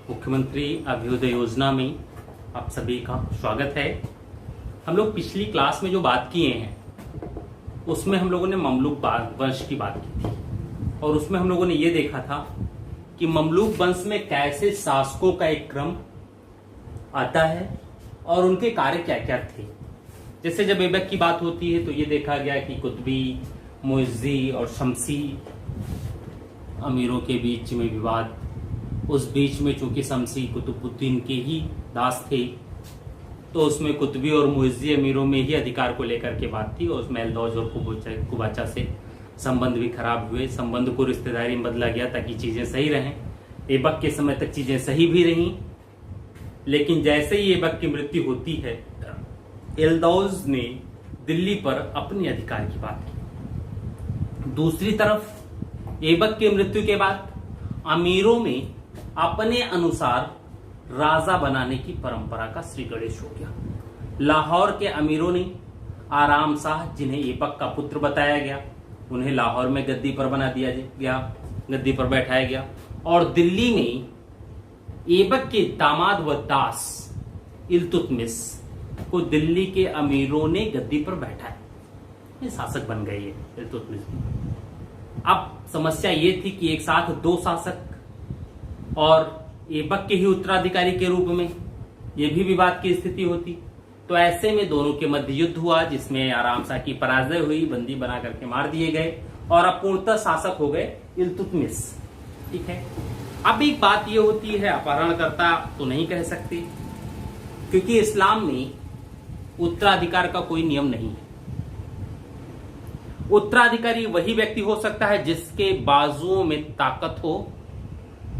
मुख्यमंत्री अभ्युदय योजना में आप सभी का स्वागत है। हम लोग पिछली क्लास में जो बात किए हैं उसमें हम लोगों ने ममलूक वंश की बात की थी और उसमें हम लोगों ने ये देखा था कि ममलूक वंश में कैसे शासकों का एक क्रम आता है और उनके कार्य क्या क्या थे। जैसे जब ऐबक की बात होती है तो ये देखा गया कि कुतबी, मुइज़्ज़ी और शमसी अमीरों के बीच में विवाद। उस बीच में चूंकि शमसी कुतुबुद्दीन के ही दास थे तो उसमें कुतबी और मुइज़्ज़ी अमीरों में ही अधिकार को लेकर के बात थी और उसमें एल्दौज और कुबाचा से संबंध भी खराब हुए। संबंध को रिश्तेदारी में बदला गया ताकि चीजें सही रहें। ऐबक के समय तक चीजें सही भी रहीं, लेकिन जैसे ही ऐबक की मृत्यु होती है एल्दौज ने दिल्ली पर अपने अधिकार की बात की। दूसरी तरफ ऐबक की मृत्यु के बाद अमीरों में अपने अनुसार राजा बनाने की परंपरा का श्री गणेश हो गया। लाहौर के अमीरों ने आराम शाह, जिन्हें ऐबक का पुत्र बताया गया, उन्हें लाहौर में गद्दी पर बना दिया गया, गद्दी पर बैठाया गया और दिल्ली में ऐबक के दामाद व दास इल्तुतमिश को दिल्ली के अमीरों ने गद्दी पर बैठाया। ये शासक बन गए ये इल्तुतमिश। अब समस्या ये थी कि एक साथ दो शासक और ऐबक के ही उत्तराधिकारी के रूप में ये भी विवाद की स्थिति होती। तो ऐसे में दोनों के मध्य युद्ध हुआ जिसमें आराम शाह की पराजय हुई, बंदी बना करके मार दिए गए और अब पूर्णतः शासक हो गए इल्तुतमिश। ठीक है। अब एक बात ये होती है, अपहरणकर्ता तो नहीं कह सकते क्योंकि इस्लाम में उत्तराधिकार का कोई नियम नहीं है। उत्तराधिकारी वही व्यक्ति हो सकता है जिसके बाजुओं में ताकत हो,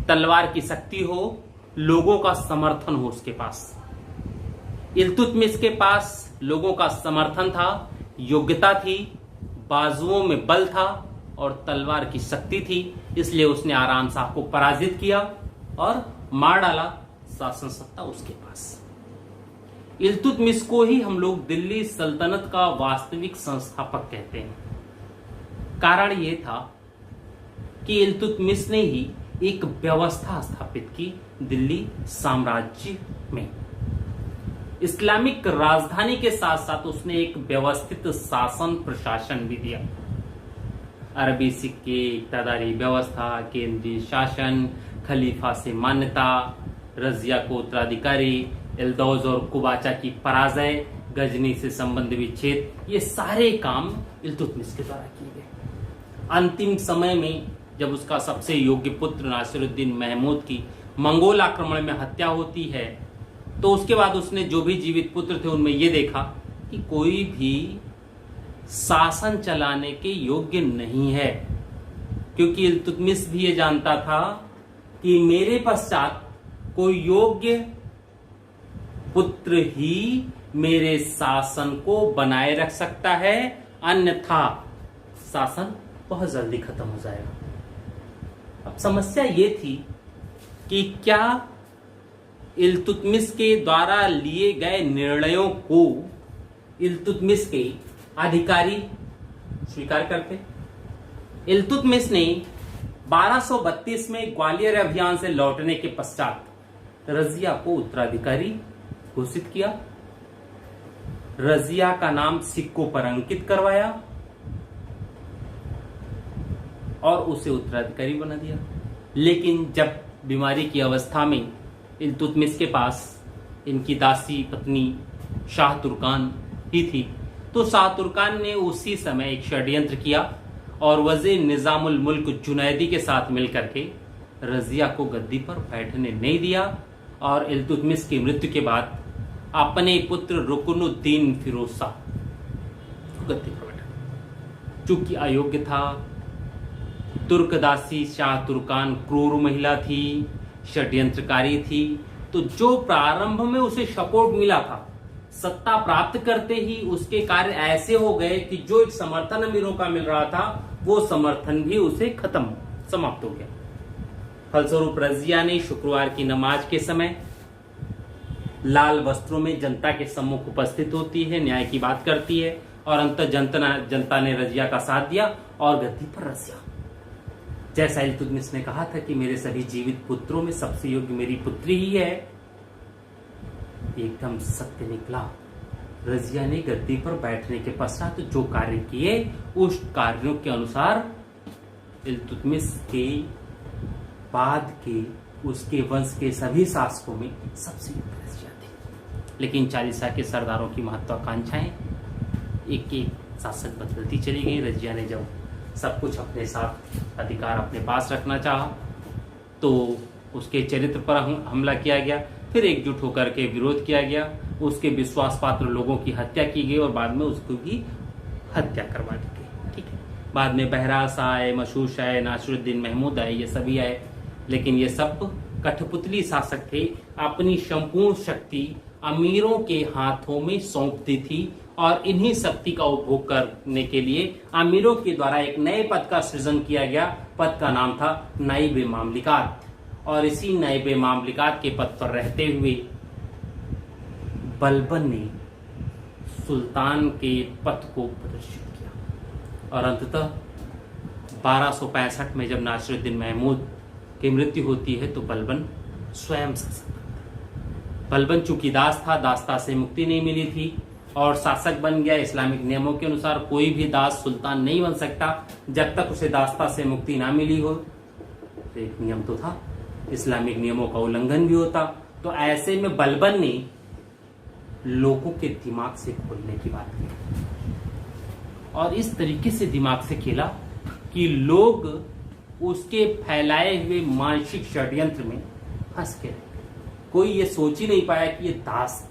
तलवार की शक्ति हो, लोगों का समर्थन हो उसके पास। इल्तुतमिश के पास लोगों का समर्थन था, योग्यता थी, बाजुओं में बल था और तलवार की शक्ति थी, इसलिए उसने आराम शाह को पराजित किया और मार डाला। शासन सत्ता उसके पास। इल्तुतमिश को ही हम लोग दिल्ली सल्तनत का वास्तविक संस्थापक कहते हैं। कारण यह था कि इल्तुतमिश ने ही एक व्यवस्था स्थापित की दिल्ली साम्राज्य में। इस्लामिक राजधानी के साथ साथ उसने एक व्यवस्थित शासन प्रशासन भी दिया। अरबी सिक्के, इक्तादारी व्यवस्था, केंद्रीय शासन, खलीफा से मान्यता, रजिया को उत्तराधिकारी, एल्दौज और कुबाचा की पराजय, गजनी से संबंध विच्छेद, ये सारे काम इल्तुतमिश के द्वारा किए गए। अंतिम समय में जब उसका सबसे योग्य पुत्र नासिरुद्दीन महमूद की मंगोल आक्रमण में हत्या होती है तो उसके बाद उसने जो भी जीवित पुत्र थे उनमें यह देखा कि कोई भी शासन चलाने के योग्य नहीं है, क्योंकि इल्तुतमिश भी ये जानता था कि मेरे पश्चात कोई योग्य पुत्र ही मेरे शासन को बनाए रख सकता है, अन्यथा शासन बहुत जल्दी खत्म हो जाएगा। अब समस्या ये थी कि क्या इल्तुतमिश के द्वारा लिए गए निर्णयों को इल्तुतमिश के अधिकारी स्वीकार करते। इल्तुतमिश ने 1232 में ग्वालियर अभियान से लौटने के पश्चात रजिया को उत्तराधिकारी घोषित किया। रजिया का नाम सिक्कों पर अंकित करवाया और उसे उत्तराधिकारी बना दिया। लेकिन जब बीमारी की अवस्था में इल्तुतमिश के पास इनकी दासी पत्नी शाह तुर्कान ही थी तो शाह तुर्कान ने उसी समय एक षड्यंत्र किया और वज़ीर निजामुल मुल्क जुनैदी के साथ मिलकर के रजिया को गद्दी पर बैठने नहीं दिया और इल्तुतमिश की मृत्यु के बाद अपने पुत्र रुकनुद्दीन फिरोज शाह गद्दी पर बैठा। चूंकि अयोग्य था, तुर्कदासी शाह तुर्कान क्रूर महिला थी, षड्यंत्रकारी थी, तो जो प्रारंभ में उसे सपोर्ट मिला था, सत्ता प्राप्त करते ही उसके कार्य ऐसे हो गए कि जो एक समर्थन अमीरों का मिल रहा था वो समर्थन भी उसे समाप्त हो गया। फलस्वरूप रजिया ने शुक्रवार की नमाज के समय लाल वस्त्रों में जनता के सम्मुख उपस्थित होती है, न्याय की बात करती है और अंत जनता ने रजिया का साथ दिया और गद्दी पर रजिया जैसा इल्तुतमिश ने कहा था कि मेरे सभी जीवित पुत्रों में सबसे योग्य मेरी पुत्री ही है, एकदम सत्य निकला। रजिया ने गद्दी पर बैठने के पश्चात जो कार्य किए उस कार्यों के अनुसार इल्तुतमिश के बाद के उसके वंश के सभी शासकों में सबसे योग्य रजिया थी। लेकिन चालीसा के सरदारों की महत्वाकांक्षाएं एक एक शासक बदलती चली गई। रजिया ने जब सब कुछ अपने साथ अधिकार अपने पास रखना चाहा तो उसके चरित्र पर हमला किया गया, फिर एकजुट होकर के विरोध किया गया, उसके विश्वास पात्र लोगों की हत्या की गई और बाद में उसको की हत्या करवा दी गई। ठीक है, बाद में बहरास आए, मशहूश आए, नासिरुद्दीन महमूद आए, ये सभी आए, लेकिन ये सब कठपुतली शासक थे। अपनी संपूर्ण शक्ति अमीरों के हाथों में सौंप दी थी और इन्हीं शक्ति का उपभोग करने के लिए अमीरों के द्वारा एक नए पद का सृजन किया गया। पद का नाम था नाइब मामलिकात, और इसी नाइब मामलिकात के पद पर रहते हुए बलबन ने सुल्तान के पद को प्रदर्शित किया और अंततः 1265 में जब नासिरुद्दीन महमूद की मृत्यु होती है तो बलबन स्वयं शासक बनता है। बलबन चूंकि दास था, दासता से मुक्ति नहीं मिली थी और शासक बन गया। इस्लामिक नियमों के अनुसार कोई भी दास सुल्तान नहीं बन सकता जब तक उसे दासता से मुक्ति ना मिली हो। तो एक नियम तो था, इस्लामिक नियमों का उल्लंघन भी होता। तो ऐसे में बलबन ने लोगों के दिमाग से खोलने की बात की और इस तरीके से दिमाग से खेला कि लोग उसके फैलाए हुए मानसिक षड्यंत्र में फंस के रहे। कोई ये सोच ही नहीं पाया कि ये दास,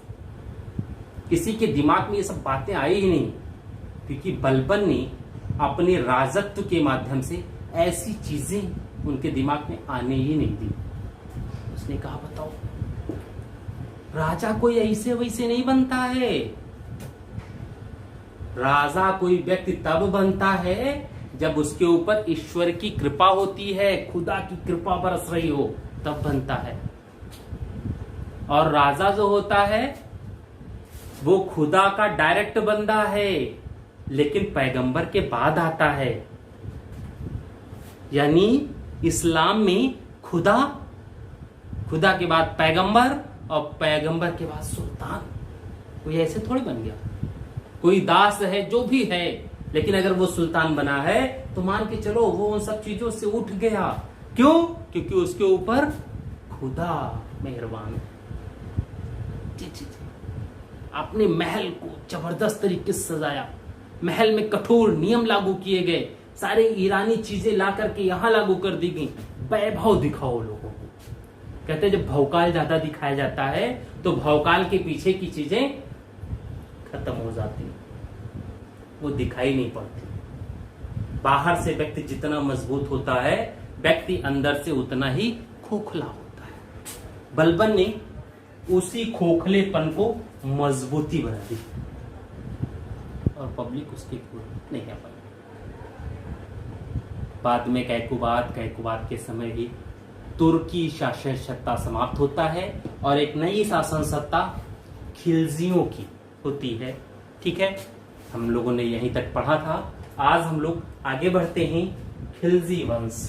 किसी के दिमाग में ये सब बातें आई ही नहीं, क्योंकि बलबन ने अपने राजत्व के माध्यम से ऐसी चीजें उनके दिमाग में आने ही नहीं दी। उसने कहा बताओ, राजा कोई ऐसे वैसे नहीं बनता है। राजा कोई व्यक्ति तब बनता है जब उसके ऊपर ईश्वर की कृपा होती है, खुदा की कृपा बरस रही हो, तब बनता है। और राजा जो होता है वो खुदा का डायरेक्ट बंदा है, लेकिन पैगंबर के बाद आता है। यानी इस्लाम में खुदा, खुदा के बाद पैगंबर और पैगंबर के बाद सुल्तान। कोई ऐसे थोड़ी बन गया। कोई दास है जो भी है, लेकिन अगर वो सुल्तान बना है तो मान के चलो वो उन सब चीजों से उठ गया। क्यों? क्योंकि उसके ऊपर खुदा मेहरबान है। अपने महल को जबरदस्त तरीके से सजाया, महल में कठोर नियम लागू किए गए, सारे ईरानी चीजें ला करके यहां लागू कर दी गई। वैभव दिखाओ लोगों को। कहते हैं जब भौकाल ज्यादा दिखाया जाता है तो भौकाल के पीछे की चीजें खत्म हो जाती, वो दिखाई नहीं पड़ती। बाहर से व्यक्ति जितना मजबूत होता है, व्यक्ति अंदर से उतना ही खोखला होता है। बलबन ने उसी खोखलेपन को मजबूती बना दी और पब्लिक उसकी नहीं आ पाई। बाद में कैकुबाद के समय ही तुर्की शासन सत्ता समाप्त होता है और एक नई शासन सत्ता खिलजियों की होती है। ठीक है, हम लोगों ने यहीं तक पढ़ा था। आज हम लोग आगे बढ़ते हैं। खिलजी वंश,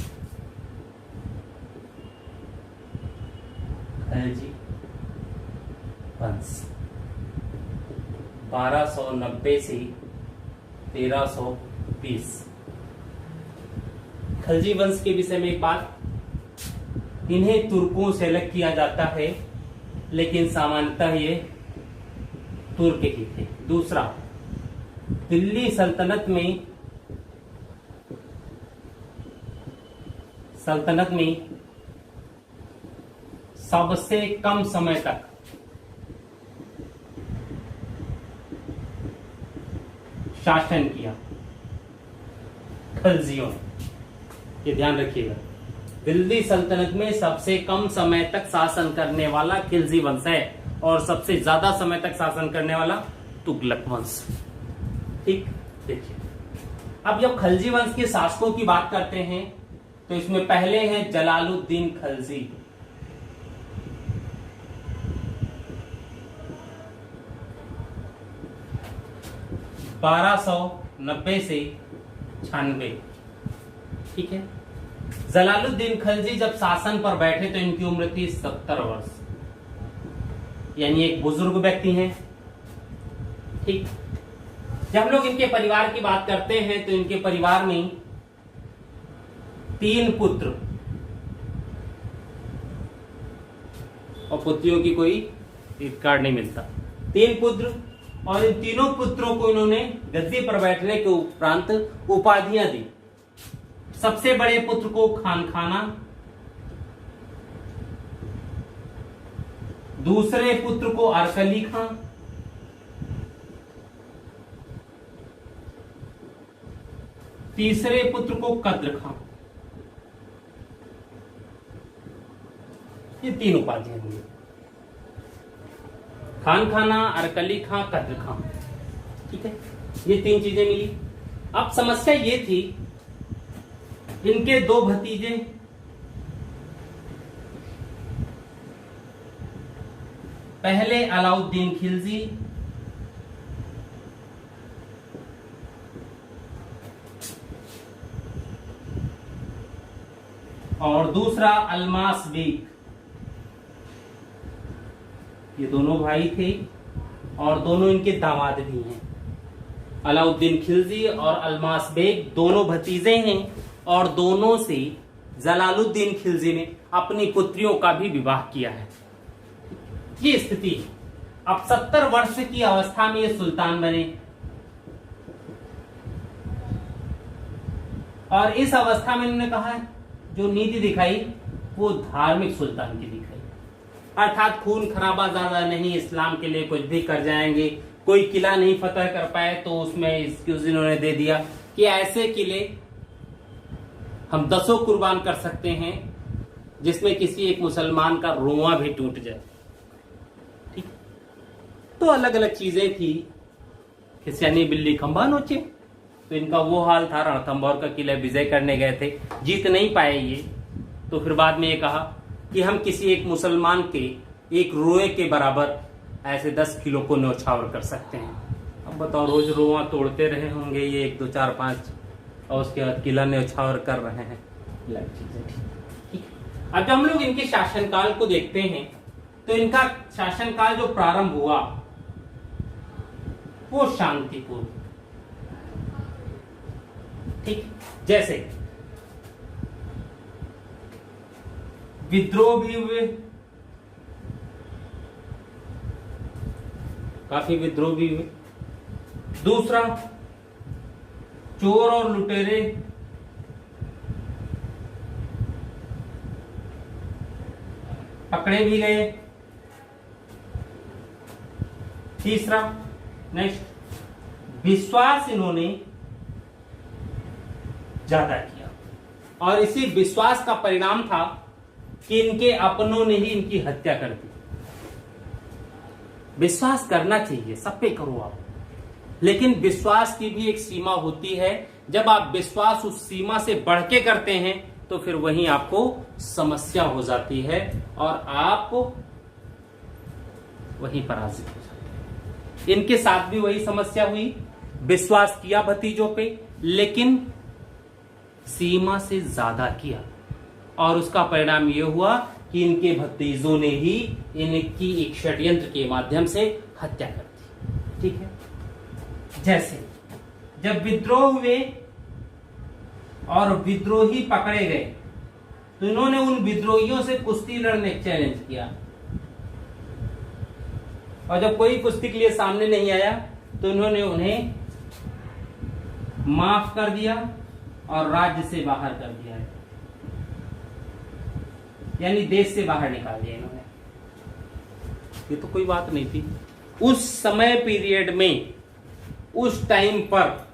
खिलजी वंश 1290 से 1320। खिलजी वंश के विषय में एक बात, इन्हें तुर्कों से अलग किया जाता है, लेकिन सामान्यतः ये तुर्क ही थे। दूसरा, दिल्ली सल्तनत में सबसे कम समय तक शासन किया खिलजियों ने। ये ध्यान रखिएगा, दिल्ली सल्तनत में सबसे कम समय तक शासन करने वाला खिलजी वंश है और सबसे ज्यादा समय तक शासन करने वाला तुगलक वंश। ठीक, देखिए अब जब खिलजी वंश के शासकों की बात करते हैं तो इसमें पहले हैं जलालुद्दीन खिलजी। (1290 से 96). ठीक है, जलालुद्दीन खिलजी जब शासन पर बैठे तो इनकी उम्र थी 70 वर्ष, यानी एक बुजुर्ग व्यक्ति हैं। ठीक, जब हम लोग इनके परिवार की बात करते हैं तो इनके परिवार में 3 पुत्र और पुत्रियों की कोई रिकॉर्ड नहीं मिलता। 3 पुत्र, और इन तीनों पुत्रों को इन्होंने गद्दी पर बैठने के उपरांत उपाधियां दी। सबसे बड़े पुत्र को खान खाना, दूसरे पुत्र को अरकली खां, तीसरे पुत्र को कद्र खां। ये 3 उपाधियां मिली, खान खाना, अरकली खां, कद्र खां। ठीक है, ये 3 चीजें मिली। अब समस्या ये थी, इनके 2 भतीजे पहले अलाउद्दीन खिलजी और दूसरा अल्मास बेग, ये दोनों भाई थे और दोनों इनके दामाद भी हैं। अलाउद्दीन खिलजी और अल्मास बेग दोनों भतीजे हैं और दोनों से जलालुद्दीन खिलजी ने अपनी पुत्रियों का भी विवाह किया है। ये स्थिति है। अब 70 वर्ष की अवस्था में ये सुल्तान बने और इस अवस्था में इन्होंने कहा जो नीति दिखाई वो धार्मिक सुल्तान की दिखाई, अर्थात खून खराबा ज्यादा नहीं, इस्लाम के लिए कुछ भी कर जाएंगे। कोई किला नहीं फतह कर पाए तो उसमें एक्सक्यूज इन्होंने दे दिया कि ऐसे किले हम 10 कुर्बान कर सकते हैं जिसमें किसी एक मुसलमान का रोआ भी टूट जाए। ठीक, तो अलग अलग चीजें थी। खिसियानी बिल्ली खंबा नोचे, तो इनका वो हाल था। रणथंभौर का किला विजय करने गए थे, जीत नहीं पाए ये, तो फिर बाद में ये कहा कि हम किसी एक मुसलमान के एक रोए के बराबर ऐसे 10 किलो को न्यौछावर कर सकते हैं। अब बताओ, रोज रोआ तोड़ते रहे होंगे ये 1 2 4 5 और उसके बाद किला न्यौछावर कर रहे हैं। ठीक, अब जब हम लोग इनके शासनकाल को देखते हैं तो इनका शासनकाल जो प्रारंभ हुआ वो शांतिपूर्ण। ठीक, जैसे विद्रोह भी हुए, काफी विद्रोह भी हुए। दूसरा, चोर और लुटेरे पकड़े भी गए। तीसरा, नेक्स्ट, विश्वास इन्होंने ज्यादा किया और इसी विश्वास का परिणाम था कि इनके अपनों ने ही इनकी हत्या कर दी। विश्वास करना चाहिए, सब पे करो आप, लेकिन विश्वास की भी एक सीमा होती है। जब आप विश्वास उस सीमा से बढ़ के करते हैं तो फिर वहीं आपको समस्या हो जाती है और आप वहीं पराजित हो जाते हैं। इनके साथ भी वही समस्या हुई। विश्वास किया भतीजों पे, लेकिन सीमा से ज्यादा किया और उसका परिणाम यह हुआ कि इनके भतीजों ने ही इनकी एक षड्यंत्र के माध्यम से हत्या कर दी। ठीक है, जैसे जब विद्रोह हुए और विद्रोही पकड़े गए तो इन्होंने उन विद्रोहियों से कुश्ती लड़ने चैलेंज किया और जब कोई कुश्ती के लिए सामने नहीं आया तो इन्होंने उन्हें माफ कर दिया और राज्य से बाहर कर दिया, यानी देश से बाहर निकाल दिया इन्होंने। ये तो कोई बात नहीं थी उस समय पीरियड में। उस टाइम पर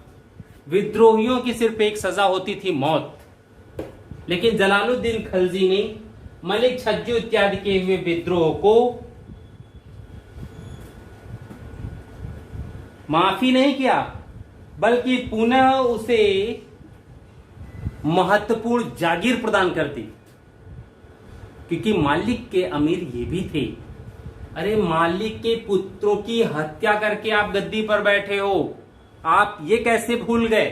विद्रोहियों की सिर्फ एक सजा होती थी, मौत, लेकिन जलालुद्दीन खिलजी ने मलिक छज्जू इत्यादि के हुए विद्रोह को माफी नहीं किया बल्कि पुनः उसे महत्वपूर्ण जागीर प्रदान कर दी, क्योंकि मालिक के अमीर ये भी थे। अरे मालिक के पुत्रों की हत्या करके आप गद्दी पर बैठे हो, आप ये कैसे भूल गए?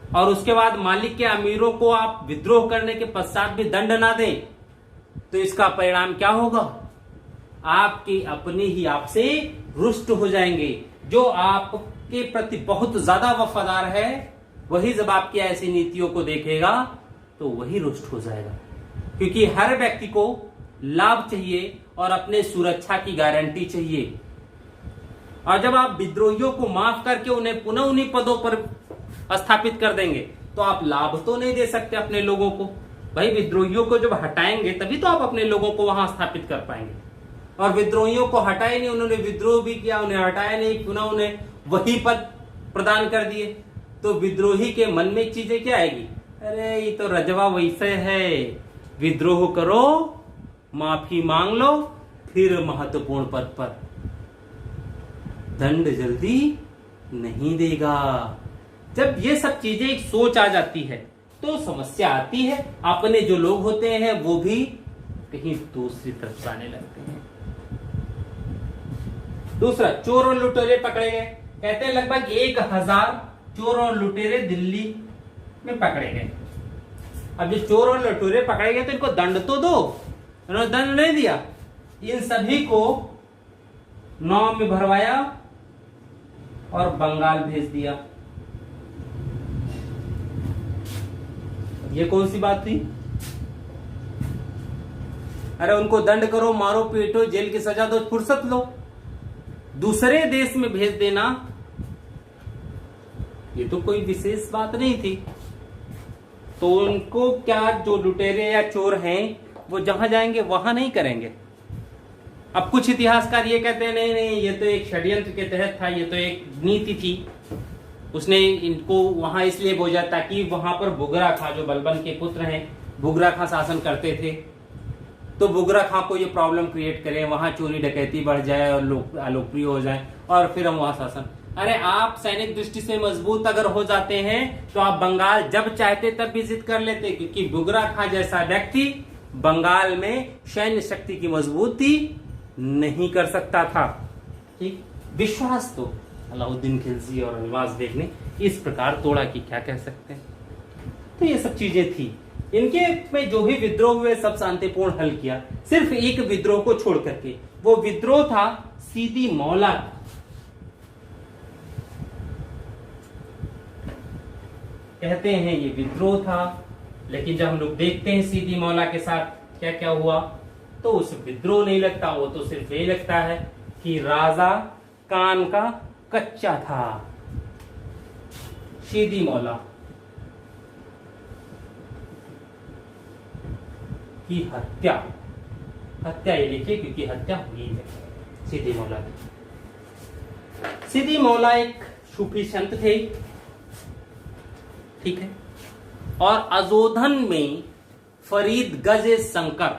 और उसके बाद मालिक के अमीरों को आप विद्रोह करने के पश्चात भी दंड ना दें, तो इसका परिणाम क्या होगा? आपके अपने ही आपसे रुष्ट हो जाएंगे। जो आपके प्रति बहुत ज्यादा वफादार है, वही जब आपकी ऐसी नीतियों को देखेगा तो वही रुष्ट हो जाएगा। क्योंकि हर व्यक्ति को लाभ चाहिए और अपने सुरक्षा की गारंटी चाहिए। और जब आप विद्रोहियों को माफ करके उन्हें पुनः उन्हीं पदों पर स्थापित कर देंगे, तो आप लाभ तो नहीं दे सकते अपने लोगों को। भाई, विद्रोहियों को जब हटाएंगे तभी तो आप अपने लोगों को वहां स्थापित कर पाएंगे। और विद्रोहियों को हटाए नहीं, उन्होंने विद्रोह भी किया, उन्हें हटाया नहीं, पुनः उन्हें वही पद प्रदान कर दिए, तो विद्रोही के मन में चीजें क्या आएगी? अरे ये तो रजवा वैसे है, विद्रोह करो, माफी मांग लो, फिर महत्वपूर्ण पद पर। दंड जल्दी नहीं देगा। जब ये सब चीजें एक सोच आ जाती है तो समस्या आती है। अपने जो लोग होते हैं वो भी कहीं दूसरी तरफ जाने लगते हैं। दूसरा, चोर और लुटेरे पकड़े गए। कहते हैं लगभग 1000 चोर और लुटेरे दिल्ली में पकड़े गए। अब जो चोर और लुटेरे पकड़े गए तो इनको दंड तो दो, उन्होंने दंड नहीं दिया। इन सभी को नाव में भरवाया और बंगाल भेज दिया। ये कौन सी बात थी? अरे उनको दंड करो, मारो, पीटो, जेल की सजा दो, फुर्सत लो। दूसरे देश में भेज देना ये तो कोई विशेष बात नहीं थी। तो उनको क्या, जो लुटेरे या चोर हैं वो जहां जाएंगे वहां नहीं करेंगे। अब कुछ इतिहासकार ये कहते हैं नहीं नहीं, ये तो एक षड्यंत्र के तहत था, ये तो एक नीति थी। उसने इनको वहां इसलिए भेजा ताकि वहां पर बुगरा खां, जो बलबन के पुत्र हैं, बुगरा खां शासन करते थे, तो बुगरा खां को ये प्रॉब्लम क्रिएट करें, वहां चोरी डकैती बढ़ जाए और लोग अलोकप्रिय हो जाए और फिर हम वहां शासन। अरे आप सैनिक दृष्टि से मजबूत अगर हो जाते हैं तो आप बंगाल जब चाहते तब विजिट कर लेते, क्योंकि बुगरा खां जैसा व्यक्ति बंगाल में सैन्य शक्ति की मजबूती नहीं कर सकता था। ठीक, विश्वास तो अलाउद्दीन खिलजी और अनवाज बेग ने इस प्रकार तोड़ा कि क्या कह सकते हैं। तो ये सब चीजें थी। इनके में जो भी विद्रोह हुए सब शांतिपूर्ण हल किया, सिर्फ एक विद्रोह को छोड़ करके। वो विद्रोह था सीदी मौला का। कहते हैं ये विद्रोह था, लेकिन जब हम लोग देखते हैं सीदी मौला के साथ क्या क्या हुआ, तो उस विद्रोह नहीं लगता। वो तो सिर्फ ये लगता है कि राजा कान का कच्चा था। सीदी मौला की हत्या ये लिखिए क्योंकि हत्या हुई है सीदी मौला की। सीदी मौला एक सूफी संत थे, ठीक है, और अजोधन में फरीद गज शंकर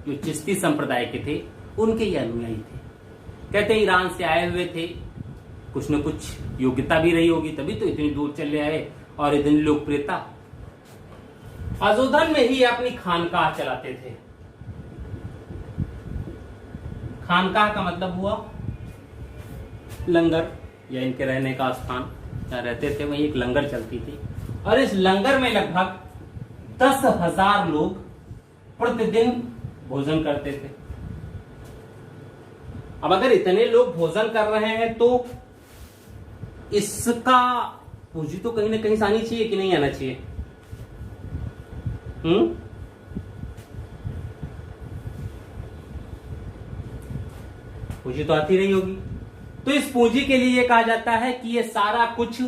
जो चिश्ती संप्रदाय के थे उनके ये अनुयायी थे। कहते हैं ईरान से आए हुए थे, कुछ न कुछ योग्यता भी रही होगी तभी तो इतनी दूर चले आए और इतनी लोकप्रियता। अजोधन में ही अपनी खानकाह चलाते थे। खानकाह का मतलब हुआ लंगर, या इनके रहने का स्थान। जहां रहते थे वहीं एक लंगर चलती थी और इस लंगर में लगभग 10,000 लोग प्रतिदिन भोजन करते थे। अब अगर इतने लोग भोजन कर रहे हैं तो इसका पूंजी तो कहीं ना कहीं से आनी चाहिए कि नहीं आना चाहिए? पूंजी तो आती रही होगी। तो इस पूंजी के लिए ये कहा जाता है कि ये सारा कुछ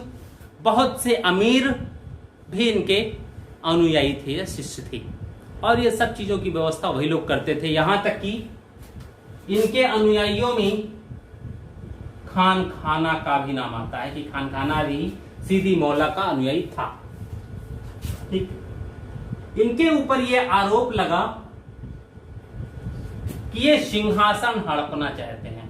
बहुत से अमीर भी इनके अनुयायी थे या शिष्य थे, और ये सब चीजों की व्यवस्था वही लोग करते थे। यहां तक कि इनके अनुयायियों में खान खाना का भी नाम आता है कि खान खाना भी सीदी मौला का अनुयायी था। ठीक, इनके ऊपर ये आरोप लगा कि ये सिंहासन हड़पना चाहते हैं।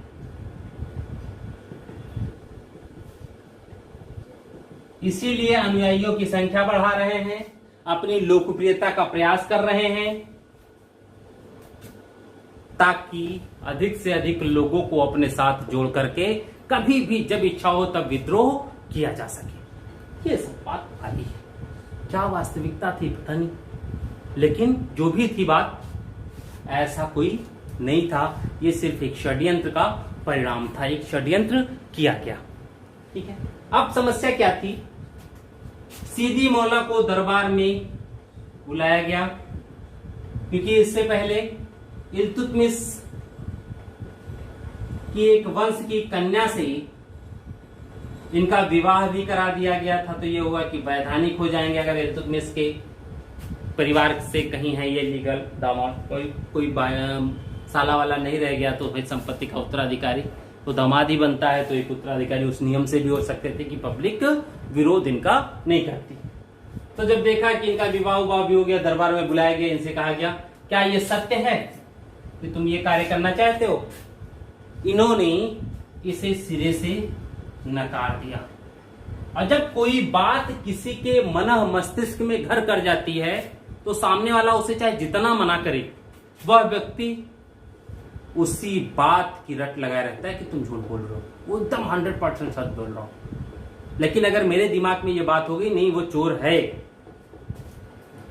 इसीलिए अनुयायियों की संख्या बढ़ा रहे हैं, अपनी लोकप्रियता का प्रयास कर रहे हैं, ताकि अधिक से अधिक लोगों को अपने साथ जोड़ करके कभी भी जब इच्छा हो तब विद्रोह किया जा सके। ये सब बात खाली क्या वास्तविकता थी पता नहीं, लेकिन जो भी थी बात, ऐसा कोई नहीं था। ये सिर्फ एक षड्यंत्र का परिणाम था, एक षड्यंत्र किया गया। ठीक है, अब समस्या क्या थी? सीदी मौला को दरबार में बुलाया गया, क्योंकि इससे पहले इल्तुतमिश की एक वंश की कन्या से इनका विवाह भी करा दिया गया था। तो ये हुआ कि वैधानिक हो जाएंगे अगर इल्तुतमिश के परिवार से कहीं है ये लीगल दामाद, कोई साला वाला नहीं रह गया तो फिर संपत्ति का उत्तराधिकारी तो दामाद ही बनता है। तो एक उत्तराधिकारी उस नियम से भी हो सकते थे कि पब्लिक विरोध इनका नहीं करती। तो जब देखा कि इनका विवाह भी हो गया, दरबार में बुलाया गया, इनसे कहा गया क्या ये सत्य है कि तुम ये कार्य करना चाहते हो? इन्होंने इसे सिरे से नकार दिया। और जब कोई बात किसी के मन मस्तिष्क में घर कर जाती है तो सामने वाला उसे चाहे जितना मना करे, वह व्यक्ति उसी बात की रट लगाए रहता है कि तुम झूठ बोल रहे हो, वो एकदम 100% सच बोल रहा हो। लेकिन अगर मेरे दिमाग में ये बात हो गई नहीं वो चोर है,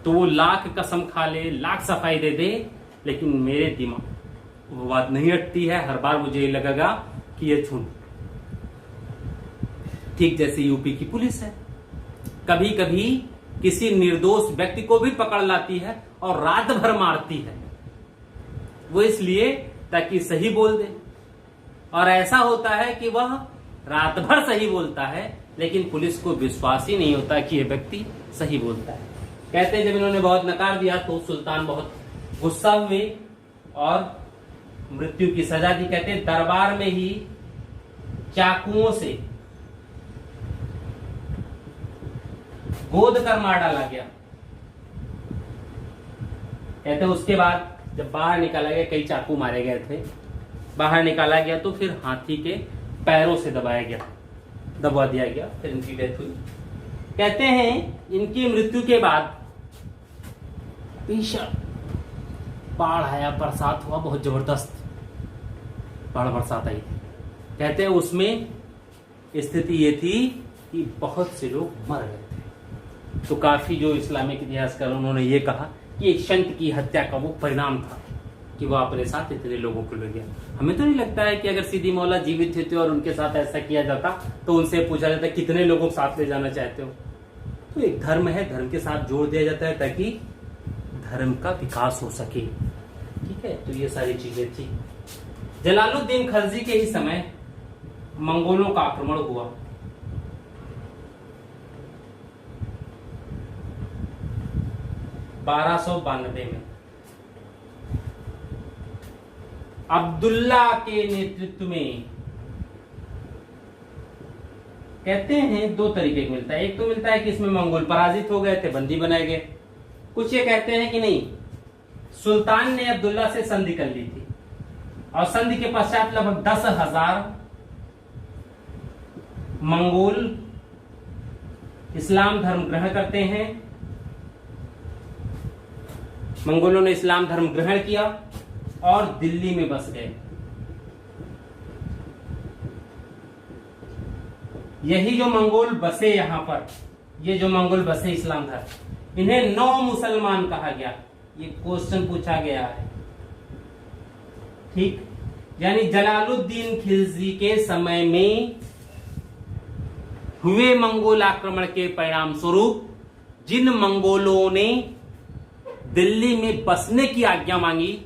तो वो लाख कसम खा ले, लाख सफाई दे दे, लेकिन मेरे दिमाग वो बात नहीं हटती है। हर बार मुझे ये लगेगा कि ये झूठ। ठीक जैसे यूपी की पुलिस है, कभी कभी किसी निर्दोष व्यक्ति को भी पकड़ लाती है और रात भर मारती है, वो इसलिए ताकि सही बोल दे। और ऐसा होता है कि वह रात भर सही बोलता है, लेकिन पुलिस को विश्वास ही नहीं होता कि यह व्यक्ति सही बोलता है। कहते हैं जब इन्होंने बहुत नकार दिया तो सुल्तान बहुत गुस्सा हुए और मृत्यु की सजा दी। कहते हैं दरबार में ही चाकुओं से गोद कर मार डाला गया। कहते हैं उसके बाद जब बाहर निकाला गया, कई चाकू मारे गए थे, बाहर निकाला गया तो फिर हाथी के पैरों से दबा दिया गया, फिर इनकी डेथ हुई। कहते हैं इनकी मृत्यु के बाद भीषण बाढ़ आया, बरसात हुआ, बहुत जबरदस्त बाढ़ बरसात आई थी। कहते हैं उसमें स्थिति ये थी कि बहुत से लोग मर गए थे। तो काफी जो इस्लामिक इतिहासकार उन्होंने ये कहा कि एक संत की हत्या का वो परिणाम था कि वो अपने साथ इतने लोगों को ले गया। हमें तो नहीं लगता है कि अगर सीदी मौला जीवित थे और उनके साथ ऐसा किया जाता तो उनसे पूछा जाता कितने लोगों को साथ ले जाना चाहते हो। तो एक धर्म है, धर्म के साथ जोड़ दिया जाता है ताकि धर्म का विकास हो सके। ठीक है, तो ये सारी चीजें थी। जलालुद्दीन खलजी के ही समय मंगोलों का आक्रमण हुआ। में अब्दुल्ला के नेतृत्व में। कहते हैं दो तरीके का मिलता है, एक तो मिलता है कि इसमें मंगोल पराजित हो गए थे, बंदी बनाए गए। कुछ ये कहते हैं कि नहीं, सुल्तान ने अब्दुल्ला से संधि कर ली थी और संधि के पश्चात लगभग 10,000 मंगोल इस्लाम धर्म ग्रहण करते हैं। मंगोलों ने इस्लाम धर्म ग्रहण किया और दिल्ली में बस गए। यही जो मंगोल बसे यहां पर, ये जो मंगोल बसे इस्लाम धर्म, इन्हें 9 मुसलमान कहा गया। ये क्वेश्चन पूछा गया है। ठीक, यानी जलालुद्दीन खिलजी के समय में हुए मंगोल आक्रमण के परिणाम स्वरूप जिन मंगोलों ने दिल्ली में बसने की आज्ञा मांगी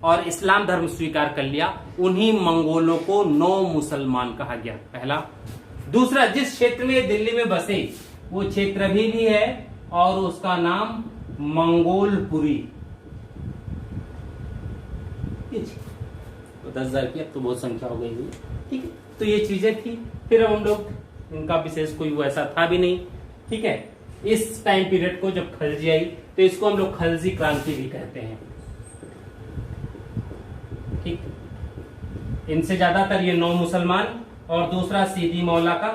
और इस्लाम धर्म स्वीकार कर लिया, उन्हीं मंगोलों को 9 मुसलमान कहा गया। पहला। दूसरा, जिस क्षेत्र में दिल्ली में बसे वो क्षेत्र भी है और उसका नाम मंगोलपुरी। तो 10,000 की अब तो बहुत संख्या हो गई। ठीक है, तो ये चीजें थी। फिर हम लोग इनका विशेष कोई वैसा था भी नहीं। ठीक है, इस टाइम पीरियड को जब खलजी आई तो इसको हम लोग खलजी क्रांति भी कहते हैं। ठीक, इनसे ज्यादातर ये 9 मुसलमान और दूसरा सीदी मौला का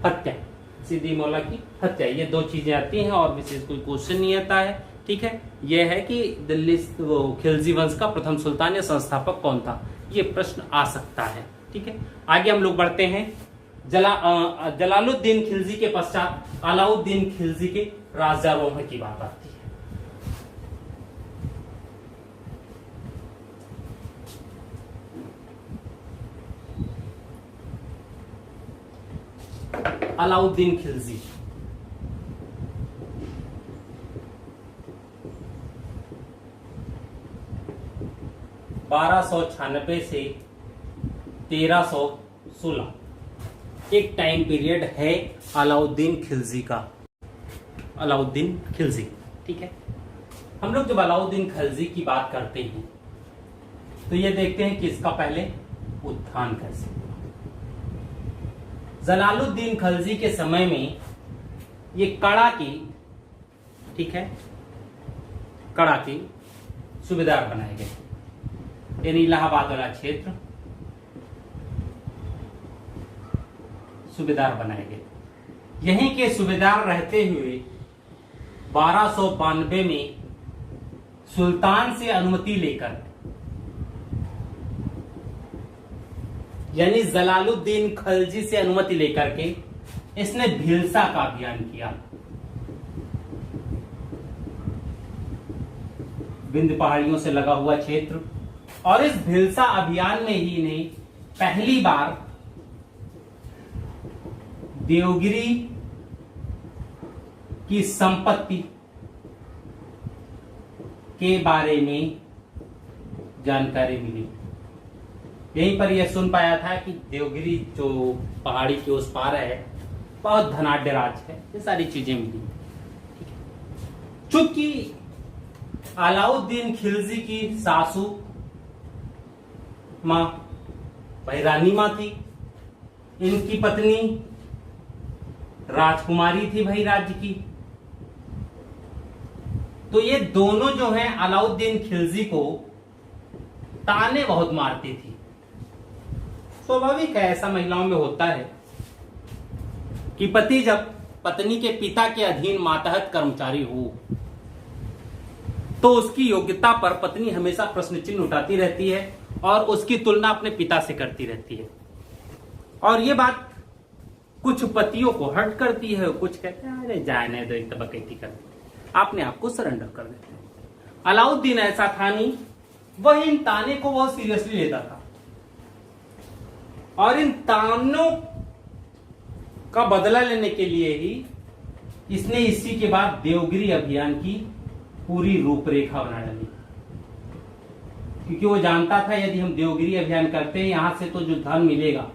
हत्या, सीदी मौला की हत्या, ये 2 चीजें आती हैं और विशेष कोई क्वेश्चन नहीं आता है। ठीक है, यह है कि दिल्ली खिलजी वंश का प्रथम सुल्तान या संस्थापक कौन था, ये प्रश्न आ सकता है। ठीक है, आगे हम लोग बढ़ते हैं। जलालुद्दीन खिलजी के पश्चात अलाउद्दीन खिलजी के राजारोहण की बात आती है। अलाउद्दीन खिलजी (1296 से 1316) एक टाइम पीरियड है अलाउद्दीन खिलजी का। अलाउद्दीन खिलजी, ठीक है। हम लोग जब अलाउद्दीन खिलजी की बात करते हैं तो ये देखते हैं कि इसका पहले उत्थान कैसे हुआ। जलालुद्दीन खिलजी के समय में ये कड़ा की, ठीक है, कड़ा के सूबेदार बनाए गए, यानी इलाहाबाद वाला क्षेत्र सूबेदार बनाए गए। यहीं के सूबेदार रहते हुए 1292 में सुल्तान से अनुमति लेकर, यानी जलालुद्दीन खिलजी से अनुमति लेकर के इसने भिलसा का अभियान किया। विंध्य पहाड़ियों से लगा हुआ क्षेत्र, और इस भिलसा अभियान में ही ने पहली बार देवगिरी की संपत्ति के बारे में जानकारी मिली। यहीं पर यह सुन पाया था कि देवगिरी जो पहाड़ी के उस पार है बहुत धनाढ्य राज है, ये सारी चीजें मिली। चूंकि अलाउद्दीन खिलजी की सासू मां भाई रानी मां थी, इनकी पत्नी राजकुमारी थी भाई राज्य की, तो ये दोनों जो हैं अलाउद्दीन खिलजी को ताने बहुत मारती थी। स्वाभाविक है, ऐसा महिलाओं में होता है कि पति जब पत्नी के पिता के अधीन मातहत कर्मचारी हो तो उसकी योग्यता पर पत्नी हमेशा प्रश्न चिन्ह उठाती रहती है और उसकी तुलना अपने पिता से करती रहती है। और ये बात कुछ पतियों को हर्ट करती है, कुछ कहते हैं अरे जाने दो, एक बकैती करते, आपने आपको सरेंडर कर देते हैं। अलाउद्दीन ऐसा था नहीं, वह इन ताने को बहुत सीरियसली लेता था और इन तानों का बदला लेने के लिए ही इसने इसी के बाद देवगिरी अभियान की पूरी रूपरेखा बना डाली, क्योंकि वो जानता था यदि हम देवगिरी अभियान करते हैं यहां से तो जो धन मिलेगा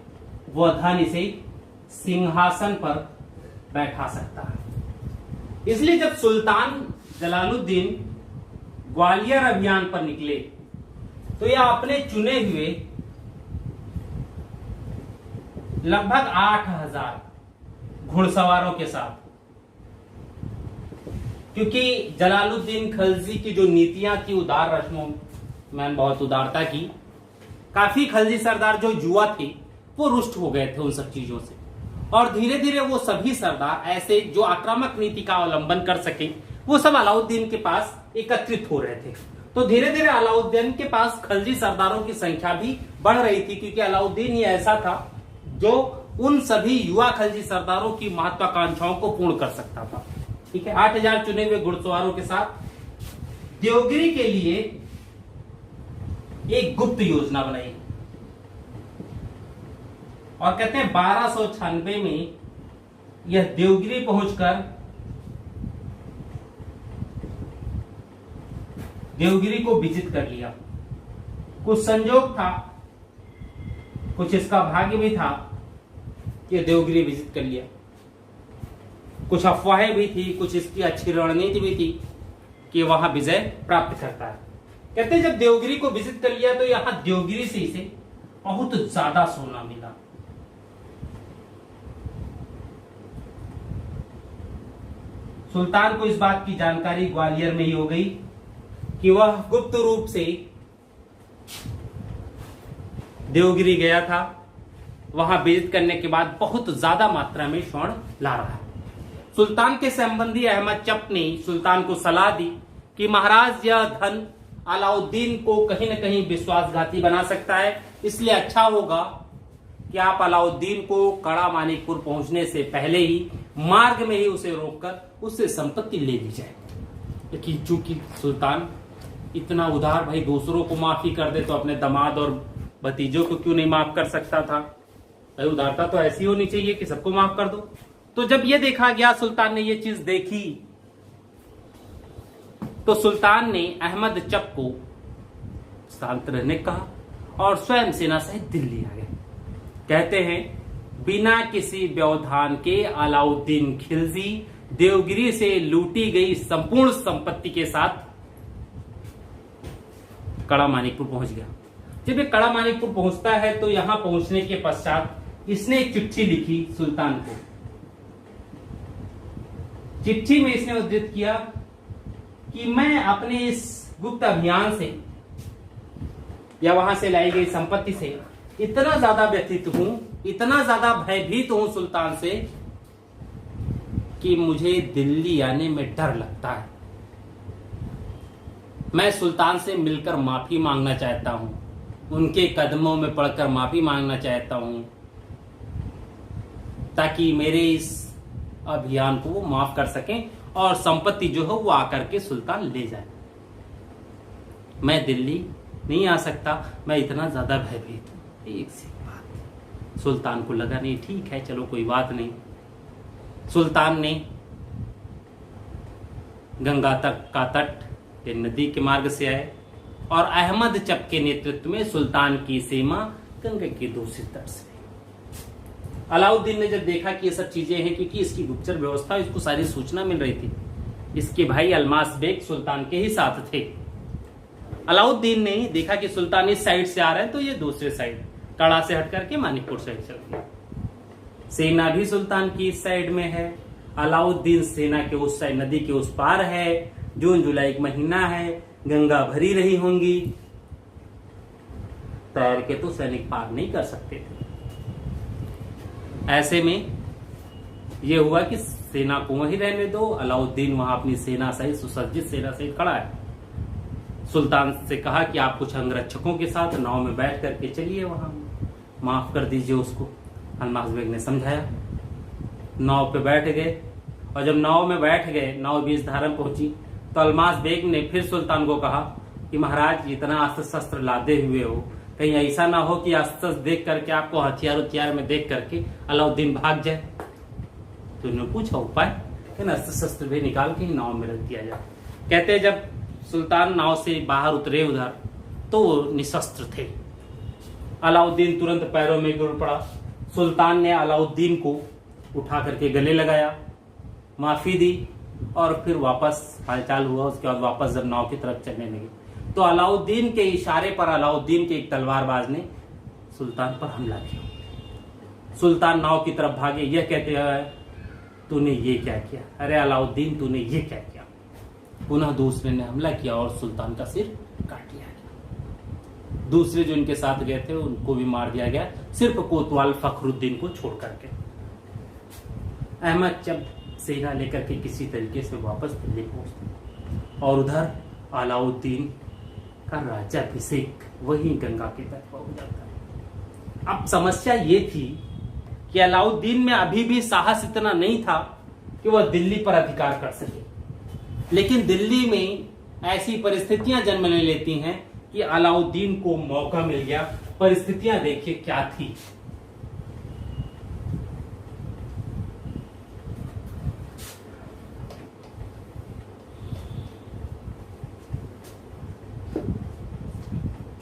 वह धन इसे सिंहासन पर बैठा सकता है। इसलिए जब सुल्तान जलालुद्दीन ग्वालियर अभियान पर निकले तो यह अपने चुने हुए लगभग 8000 घुड़सवारों के साथ, क्योंकि जलालुद्दीन खिलजी की जो नीतियां थी उदार रस्मों में बहुत उदारता की, काफी खिलजी सरदार जो युवा थे वो रुष्ट हो गए थे उन सब चीजों से, और धीरे धीरे वो सभी सरदार ऐसे जो आक्रामक नीति का अवलंबन कर सके वो सब अलाउद्दीन के पास एकत्रित हो रहे थे। तो धीरे धीरे अलाउद्दीन के पास खिलजी सरदारों की संख्या भी बढ़ रही थी, क्योंकि अलाउद्दीन ही ऐसा था जो उन सभी युवा खिलजी सरदारों की महत्वाकांक्षाओं को पूर्ण कर सकता था। ठीक है, 8000 चुने हुए घुड़सवारों के साथ देवगिरी के लिए एक गुप्त योजना बनाई और कहते हैं 1296 में यह देवगिरी पहुंचकर देवगिरी को विजित कर लिया। कुछ संजोग था, कुछ इसका भाग्य भी था कि देवगिरी विजिट कर लिया, कुछ अफवाहें भी थी, कुछ इसकी अच्छी रणनीति भी थी कि वहां विजय प्राप्त करता है। कहते हैं जब देवगिरी को विजिट कर लिया तो यहां देवगिरी से इसे बहुत ज्यादा सोना मिला। सुल्तान को इस बात की जानकारी ग्वालियर में ही हो गई कि वह गुप्त रूप से देवगिरी गया था, वहां विजिट करने के बाद बहुत ज्यादा मात्रा में स्वर्ण ला रहा है। सुल्तान के संबंधी अहमद चप ने सुल्तान को सलाह दी कि महाराज यह धन अलाउद्दीन को कहीं न कहीं विश्वासघाती बना सकता है, इसलिए अच्छा होगा कि आप अलाउद्दीन को कड़ा मानिकपुर पहुंचने से पहले ही मार्ग में ही उसे रोककर उससे संपत्ति ले ली जाए। लेकिन चूंकि सुल्तान इतना उदार, भाई दूसरों को माफी कर दे तो अपने दामाद और भतीजों को क्यों नहीं माफ कर सकता था? भाई उदारता तो ऐसी होनी चाहिए कि सबको माफ कर दो। तो जब ये देखा गया, सुल्तान ने ये चीज देखी, तो सुल्तान ने अहमद चप को शांत रहने कहा और स्वयं सेना सहित दिल्ली आ गए। कहते हैं बिना किसी व्यवधान के अलाउद्दीन खिलजी देवगिरी से लूटी गई संपूर्ण संपत्ति के साथ कड़ा मानिकपुर पहुंच गया। जब ये कड़ा मानिकपुर पहुंचता है तो यहां पहुंचने के पश्चात इसने एक चिट्ठी लिखी सुल्तान को। चिट्ठी में इसने उद्धृत किया कि मैं अपने इस गुप्त अभियान से या वहां से लाई गई संपत्ति से इतना ज्यादा व्यथित हूं, इतना ज्यादा भयभीत हूं सुल्तान से कि मुझे दिल्ली आने में डर लगता है। मैं सुल्तान से मिलकर माफी मांगना चाहता हूं, उनके कदमों में पड़कर माफी मांगना चाहता हूं, ताकि मेरे इस अभियान को वो माफ कर सकें और संपत्ति जो है वो आकर के सुल्तान ले जाए। मैं दिल्ली नहीं आ सकता, मैं इतना ज्यादा भयभीत हूं। एक सी बात सुल्तान को लगा, नहीं ठीक है, चलो कोई बात नहीं। सुल्तान ने गंगा तक का तट नदी के मार्ग से आए और अहमद चप के नेतृत्व में सुल्तान की सेना गंगा के दूसरी तट से। अलाउद्दीन ने जब देखा कि ये सब चीजें हैं, क्योंकि इसकी गुप्तचर व्यवस्था, इसको सारी सूचना मिल रही थी, इसके भाई अलमास बेग सुल्तान के ही साथ थे। अलाउद्दीन ने देखा कि सुल्तान इस साइड से आ रहे हैं तो ये दूसरे साइड कड़ा से हट करके मानिकपुर साइड चल गया। सेना भी सुल्तान की इस साइड में है, अलाउद्दीन सेना के उस साइड नदी के उस पार है। जून जुलाई का महीना है, गंगा भरी रही होंगी, तैर के तो सैनिक पार नहीं कर सकते थे। ऐसे में यह हुआ कि सेना को वहीं रहने दो, अलाउद्दीन वहां अपनी सेना सहित, सुसज्जित सेना सहित खड़ा है। सुल्तान से कहा कि आप कुछ अंगरक्षकों के साथ नाव में बैठ करके चलिए, वहां माफ कर दीजिए उसको। अलमास बेग ने समझाया, नाव पे बैठ गए और जब नाव में बैठ गए, नाव बीच धारा पहुंची तो अलमास बेग ने फिर सुल्तान को कहा कि महाराज इतना अस्त्र शस्त्र लादे हुए हो, कहीं ऐसा ना हो कि अस्त्र देख करके, आपको हथियार में देख करके अलाउद्दीन भाग जाए। तो उन्होंने पूछा उपाय, कि अस्त्र शस्त्र भी निकाल के नाव में रख दिया जाए। कहते जब सुल्तान नाव से बाहर उतरे उधर तो वो निशस्त्र थे। अलाउद्दीन तुरंत पैरों में गिर पड़ा। सुल्तान ने अलाउद्दीन को उठा करके गले लगाया, माफी दी और फिर वापस हालचाल हुआ। उसके बाद वापस जब नाव की तरफ चलने लगे तो अलाउद्दीन के इशारे पर अलाउद्दीन के एक तलवारबाज ने सुल्तान पर हमला किया। सुल्तान नाव की तरफ भागे, यह कहते हैं तूने ये क्या किया, अरे अलाउद्दीन तूने ये क्या किया। पुनः दूसरे ने हमला किया और सुल्तान का सिर काट लिया गया। दूसरे जो इनके साथ गए थे उनको भी मार दिया गया, सिर्फ कोतवाल फखरुद्दीन को छोड़ करके। अहमद चप सेना लेकर के किसी तरीके से वापस दिल्ली पहुंचते और उधर अलाउद्दीन का राज्याभिषेक वही गंगा के तट पर हो जाता है। अब समस्या ये थी कि अलाउद्दीन में अभी भी साहस इतना नहीं था कि वह दिल्ली पर अधिकार कर सके, लेकिन दिल्ली में ऐसी परिस्थितियां जन्म ले लेती हैं कि अलाउद्दीन को मौका मिल गया। परिस्थितियां देखिए क्या थी।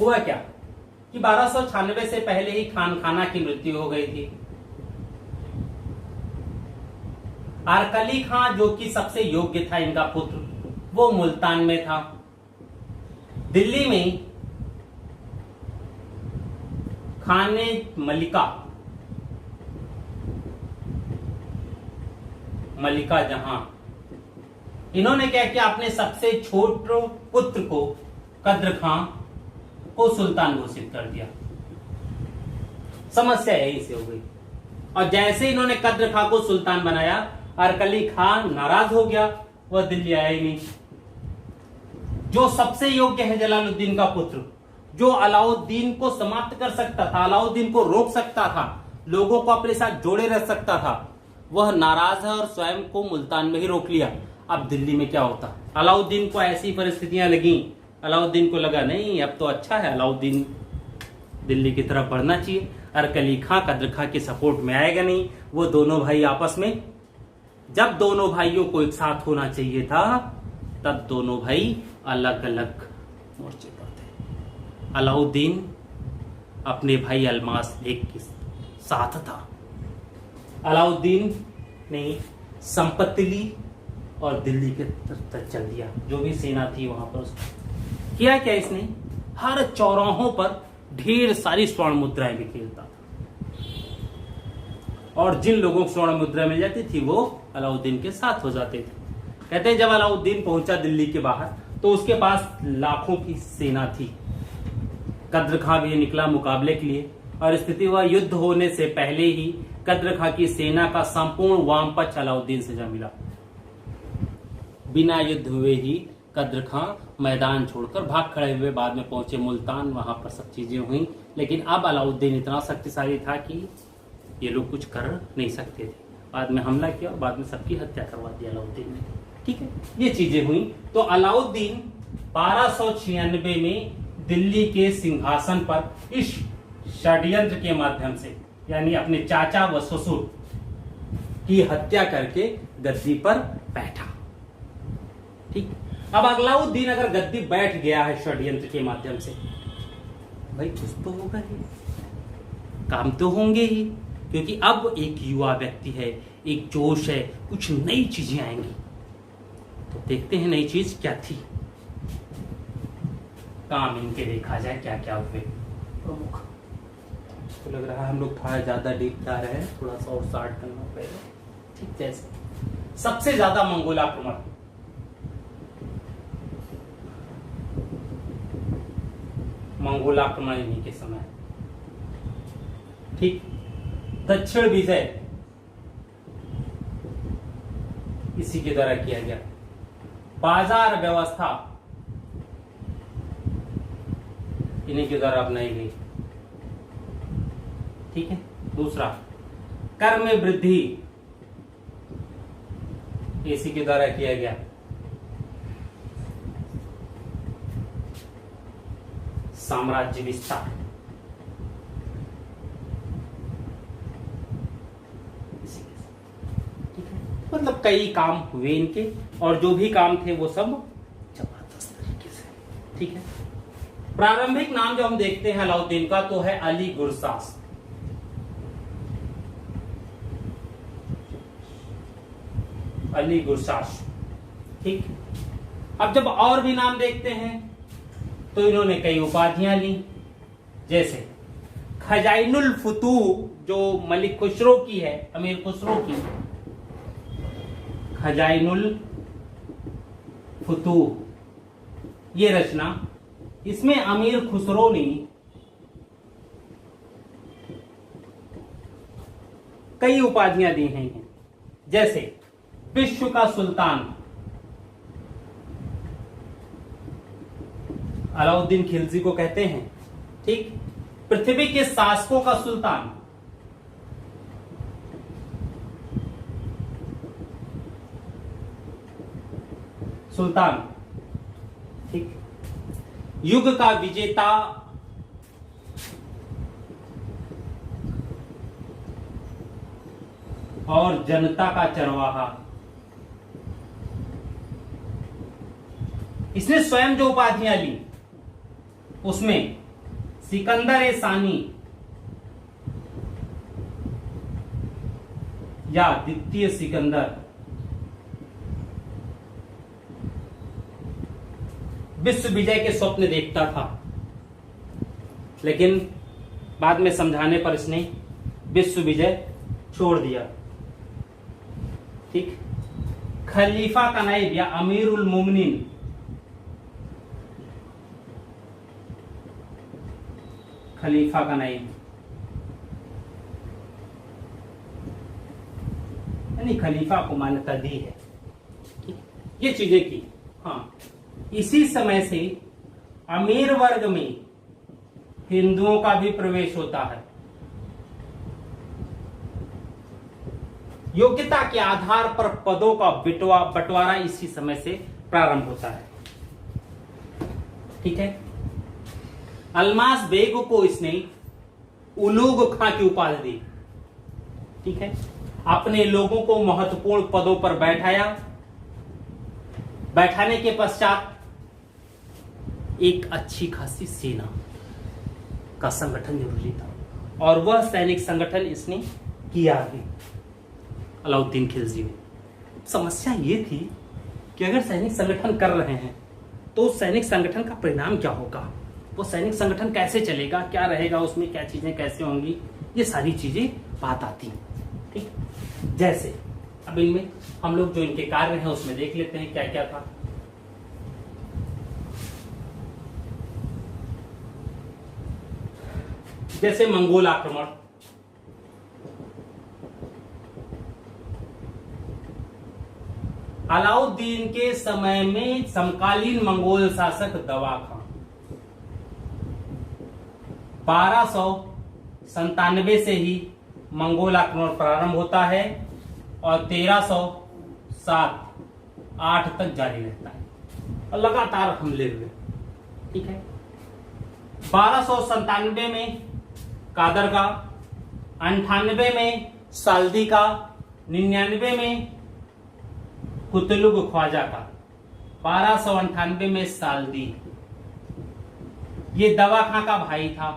हुआ क्या कि 1296 से पहले ही खान खाना की मृत्यु हो गई थी। अरकली खां जो कि सबसे योग्य था इनका पुत्र, वो मुल्तान में था। दिल्ली में खाने मलिका जहां, इन्होंने क्या किया, अपने सबसे छोटे पुत्र को कद्र खां को सुल्तान घोषित कर दिया। समस्या यही से हो गई। और जैसे इन्होंने कद्र खां को सुल्तान बनाया, अरकली खान नाराज हो गया, वह दिल्ली आया ही नहीं। जो सबसे योग्य है जलालुद्दीन का पुत्र, जो अलाउद्दीन को समाप्त कर सकता था, अलाउद्दीन को रोक सकता था, लोगों को अपने साथ जोड़े रह सकता था, वह नाराज है और स्वयं को मुल्तान में ही रोक लिया। अब दिल्ली में क्या होता? अलाउद्दीन को ऐसी परिस्थितियां लगी, अलाउद्दीन को लगा नहीं अब तो अच्छा है, अलाउद्दीन दिल्ली की तरफ बढ़ना चाहिए। अरकली खां कद्र खां के सपोर्ट में आएगा नहीं। वो दोनों भाई आपस में, जब दोनों भाइयों को एक साथ होना चाहिए था, तब दोनों भाई अलग अलग मोर्चे पर थे। अलाउद्दीन अपने भाई अल्मास बेग के साथ था। अलाउद्दीन ने संपत्ति ली और दिल्ली के तरफ चल दिया। जो भी सेना थी वहां पर उसने किया क्या, इसने हर चौराहों पर ढेर सारी स्वर्ण मुद्राएं बिखेरता था, और जिन लोगों को स्वर्ण मुद्रा मिल जाती थी वो अलाउद्दीन के साथ हो जाते थे। कहते हैं जब अलाउद्दीन पहुंचा दिल्ली के बाहर तो उसके पास लाखों की सेना थी। कद्र खां भी निकला मुकाबले के लिए, और स्थिति वह युद्ध होने से पहले ही कद्र खां की सेना का संपूर्ण वाम पक्ष अलाउद्दीन से जा मिला। बिना युद्ध हुए ही कद्र खां मैदान छोड़कर भाग खड़े हुए, बाद में पहुंचे मुल्तान, वहां पर सब चीजें हुई। लेकिन अब अलाउद्दीन इतना शक्तिशाली था कि ये लोग कुछ कर नहीं सकते थे। बाद में हमला किया और बाद में सबकी हत्या करवा दी अलाउद्दीन ने। ठीक है, ये चीजें हुई। तो अलाउद्दीन 1296 में दिल्ली के सिंहासन पर इस षड्यंत्र के माध्यम से, यानी अपने चाचा व ससुर की हत्या करके गद्दी पर बैठा। ठीक, अब अलाउद्दीन अगर गद्दी बैठ गया है षड्यंत्र के माध्यम से, भाई कुछ तो होगा ही, काम तो होंगे ही, क्योंकि अब एक युवा व्यक्ति है, एक जोश है, कुछ नई चीजें आएंगी। तो देखते हैं नई चीज क्या थी। काम इनके देखा जाए क्या क्या हुए प्रमुख। तो लग रहा है हम लोग थोड़ा ज्यादा डीप जा रहे हैं, थोड़ा सा और स्टार्ट करना पड़ेगा। ठीक, जैसे सबसे ज्यादा मंगोल आक्रमण, मंगोल आक्रमण इन्हीं के समय। ठीक, दक्षिण विजय इसी के द्वारा किया गया। बाजार व्यवस्था इन्हीं के द्वारा अपनाई गई। ठीक है, दूसरा कर में वृद्धि इसी के द्वारा किया गया। साम्राज्य विस्तार मतलब कई काम हुए इनके, और जो भी काम थे वो सब जबरदस्त तरीके से। ठीक है, प्रारंभिक नाम जो हम देखते हैं अलाउद्दीन का तो है अली गुरसास। अली गुरसास। ठीक, अब जब और भी नाम देखते हैं तो इन्होंने कई उपाधियां ली, जैसे खजाइनुल फुतूह जो मलिक खुसरो की है, अमीर खुसरो की, खजाइनुल फुतूह ये रचना, इसमें अमीर खुसरो ने कई उपाधियां दी हैं, जैसे विश्व का सुल्तान। अलाउद्दीन खिलजी को कहते हैं। ठीक, पृथ्वी के शासकों का सुल्तान, सुल्तान। ठीक, युग का विजेता, और जनता का चरवाहा। इसने स्वयं जो उपाधियां ली उसमें सिकंदर ए सानी या द्वितीय सिकंदर, विश्व विजय के स्वप्न देखता था, लेकिन बाद में समझाने पर इसने विश्व विजय छोड़ दिया। ठीक, खलीफा का नाइब या अमीरुल मोमिनीन, खलीफा का नाइब यानी खलीफा को मान्यता दी है। ये चीजें की। हाँ, इसी समय से अमीर वर्ग में हिंदुओं का भी प्रवेश होता है। योग्यता के आधार पर पदों का बंटवारा इसी समय से प्रारंभ होता है। ठीक है। अल्मास बेग को इसने उलूग खां की उपाधि दी। ठीक है। अपने लोगों को महत्वपूर्ण पदों पर बैठाया। बैठाने के पश्चात एक अच्छी खासी सेना का संगठन जरूरी था और वह सैनिक संगठन इसने किया भी अलाउद्दीन खिलजी ने। समस्या ये थी कि अगर सैनिक संगठन कर रहे हैं तो उस सैनिक संगठन का परिणाम क्या होगा, वो सैनिक संगठन कैसे चलेगा, क्या रहेगा उसमें, क्या चीजें कैसे होंगी, ये सारी चीजें बात आती हैं। ठीक। जैसे अब इनमें हम लोग जो इनके कार्य हैं उसमें देख लेते हैं क्या क्या था। जैसे मंगोल आक्रमण, अलाउद्दीन के समय में समकालीन मंगोल शासक दवा खां 1297 से ही मंगोल आक्रमण प्रारंभ होता है और 1307-8 तक जारी रहता है और लगातार हमले हुए। ठीक है। 1297 में कादर का, 98 में साल्दी का, 99 में कुतलुग ख्वाजा का, 1298 में साल्दी। ये दवा खां का भाई था।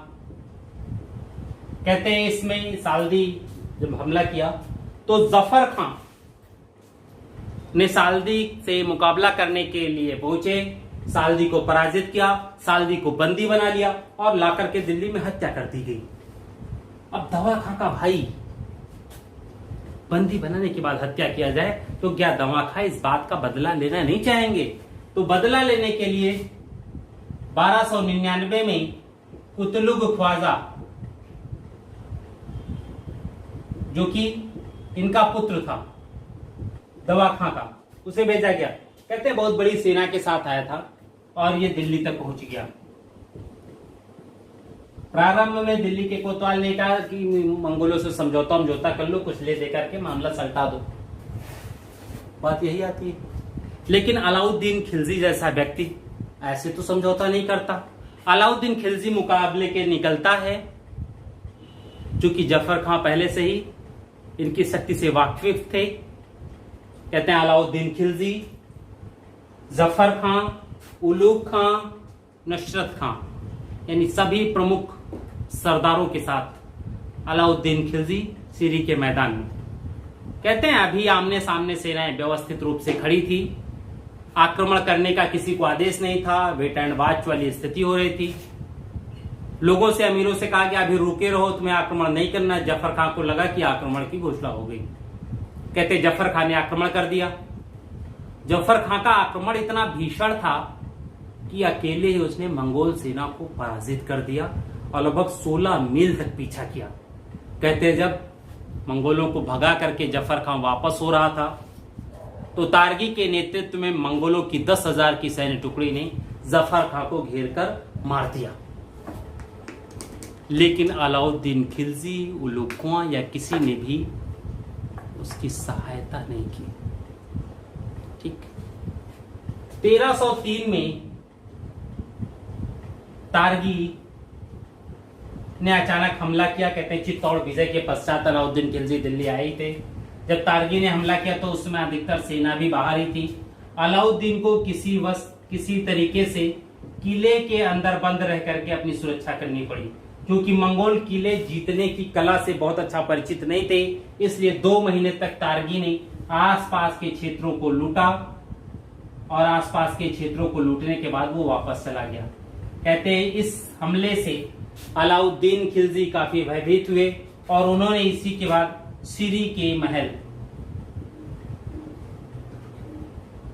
कहते हैं इसमें साल्दी जब हमला किया तो जफर खां ने साल्दी से मुकाबला करने के लिए पहुंचे, साल्दी को पराजित किया, साल्दी को बंदी बना लिया और लाकर के दिल्ली में हत्या कर दी गई। अब दवा खां का भाई बंदी बनाने के बाद हत्या किया जाए तो क्या दवा खां इस बात का बदला लेना नहीं चाहेंगे? तो बदला लेने के लिए 1299 में कुतलुग ख्वाजा जो कि इनका पुत्र था दवा खां का, उसे भेजा गया। कहते हैं बहुत बड़ी सेना के साथ आया था और ये दिल्ली तक पहुंच गया। प्रारंभ में दिल्ली के कोतवाल ने कहा कि मंगोलों से समझौता कर लो, कुछ ले देकर के मामला सल्टा दो, बात यही आती है। लेकिन अलाउद्दीन खिलजी जैसा व्यक्ति ऐसे तो समझौता नहीं करता। अलाउद्दीन खिलजी मुकाबले के निकलता है, चूंकि जफर खां पहले से ही इनकी शक्ति से वाकिफ थे। कहते हैं अलाउद्दीन खिलजी, जफर खां, उलूग खां, नुसरत खां, यानी सभी प्रमुख सरदारों के साथ अलाउद्दीन खिलजी सिरी के मैदान में। कहते हैं अभी आमने सामने सेनाएं व्यवस्थित रूप से खड़ी थी, आक्रमण करने का किसी को आदेश नहीं था, वेट एंड वॉच वाली स्थिति हो रही थी। लोगों से, अमीरों से कहा गया अभी रुके रहो, तुम्हें आक्रमण नहीं करना। जफर खां को लगा कि आक्रमण की घोषणा हो गई। कहते जफर खां ने आक्रमण कर दिया। जफर खां का आक्रमण इतना भीषण था कि अकेले ही उसने मंगोल सेना को पराजित कर दिया और लगभग 16 मील तक पीछा किया। कहते जब मंगोलों को भगा करके जफर खां वापस हो रहा था तो तारगी के नेतृत्व में मंगोलों की 10,000 की सैन्य टुकड़ी ने जफर खां को घेर कर मार दिया। लेकिन अलाउद्दीन खिलजी, उलूग खां या किसी ने भी उसकी सहायता नहीं की। ठीक। 1303 में तारगी ने अचानक हमला किया। कहते हैं चित्तौड़ विजय के पश्चात अलाउद्दीन खिलजी दिल्ली आए ही थे। जब तारगी ने हमला किया तो उसमें अधिकतर सेना भी बाहर ही थी। अलाउद्दीन को किसी तरीके से किले के अंदर बंद रह करके अपनी सुरक्षा करनी पड़ी, क्योंकि मंगोल किले जीतने की कला से बहुत अच्छा परिचित नहीं थे। इसलिए 2 महीने तक तारगी ने आसपास के क्षेत्रों को लूटा और आसपास के क्षेत्रों को लूटने के बाद वो वापस चला गया। कहते हैं इस हमले से अलाउद्दीन खिलजी काफी भयभीत हुए और उन्होंने इसी के बाद सिरी के महल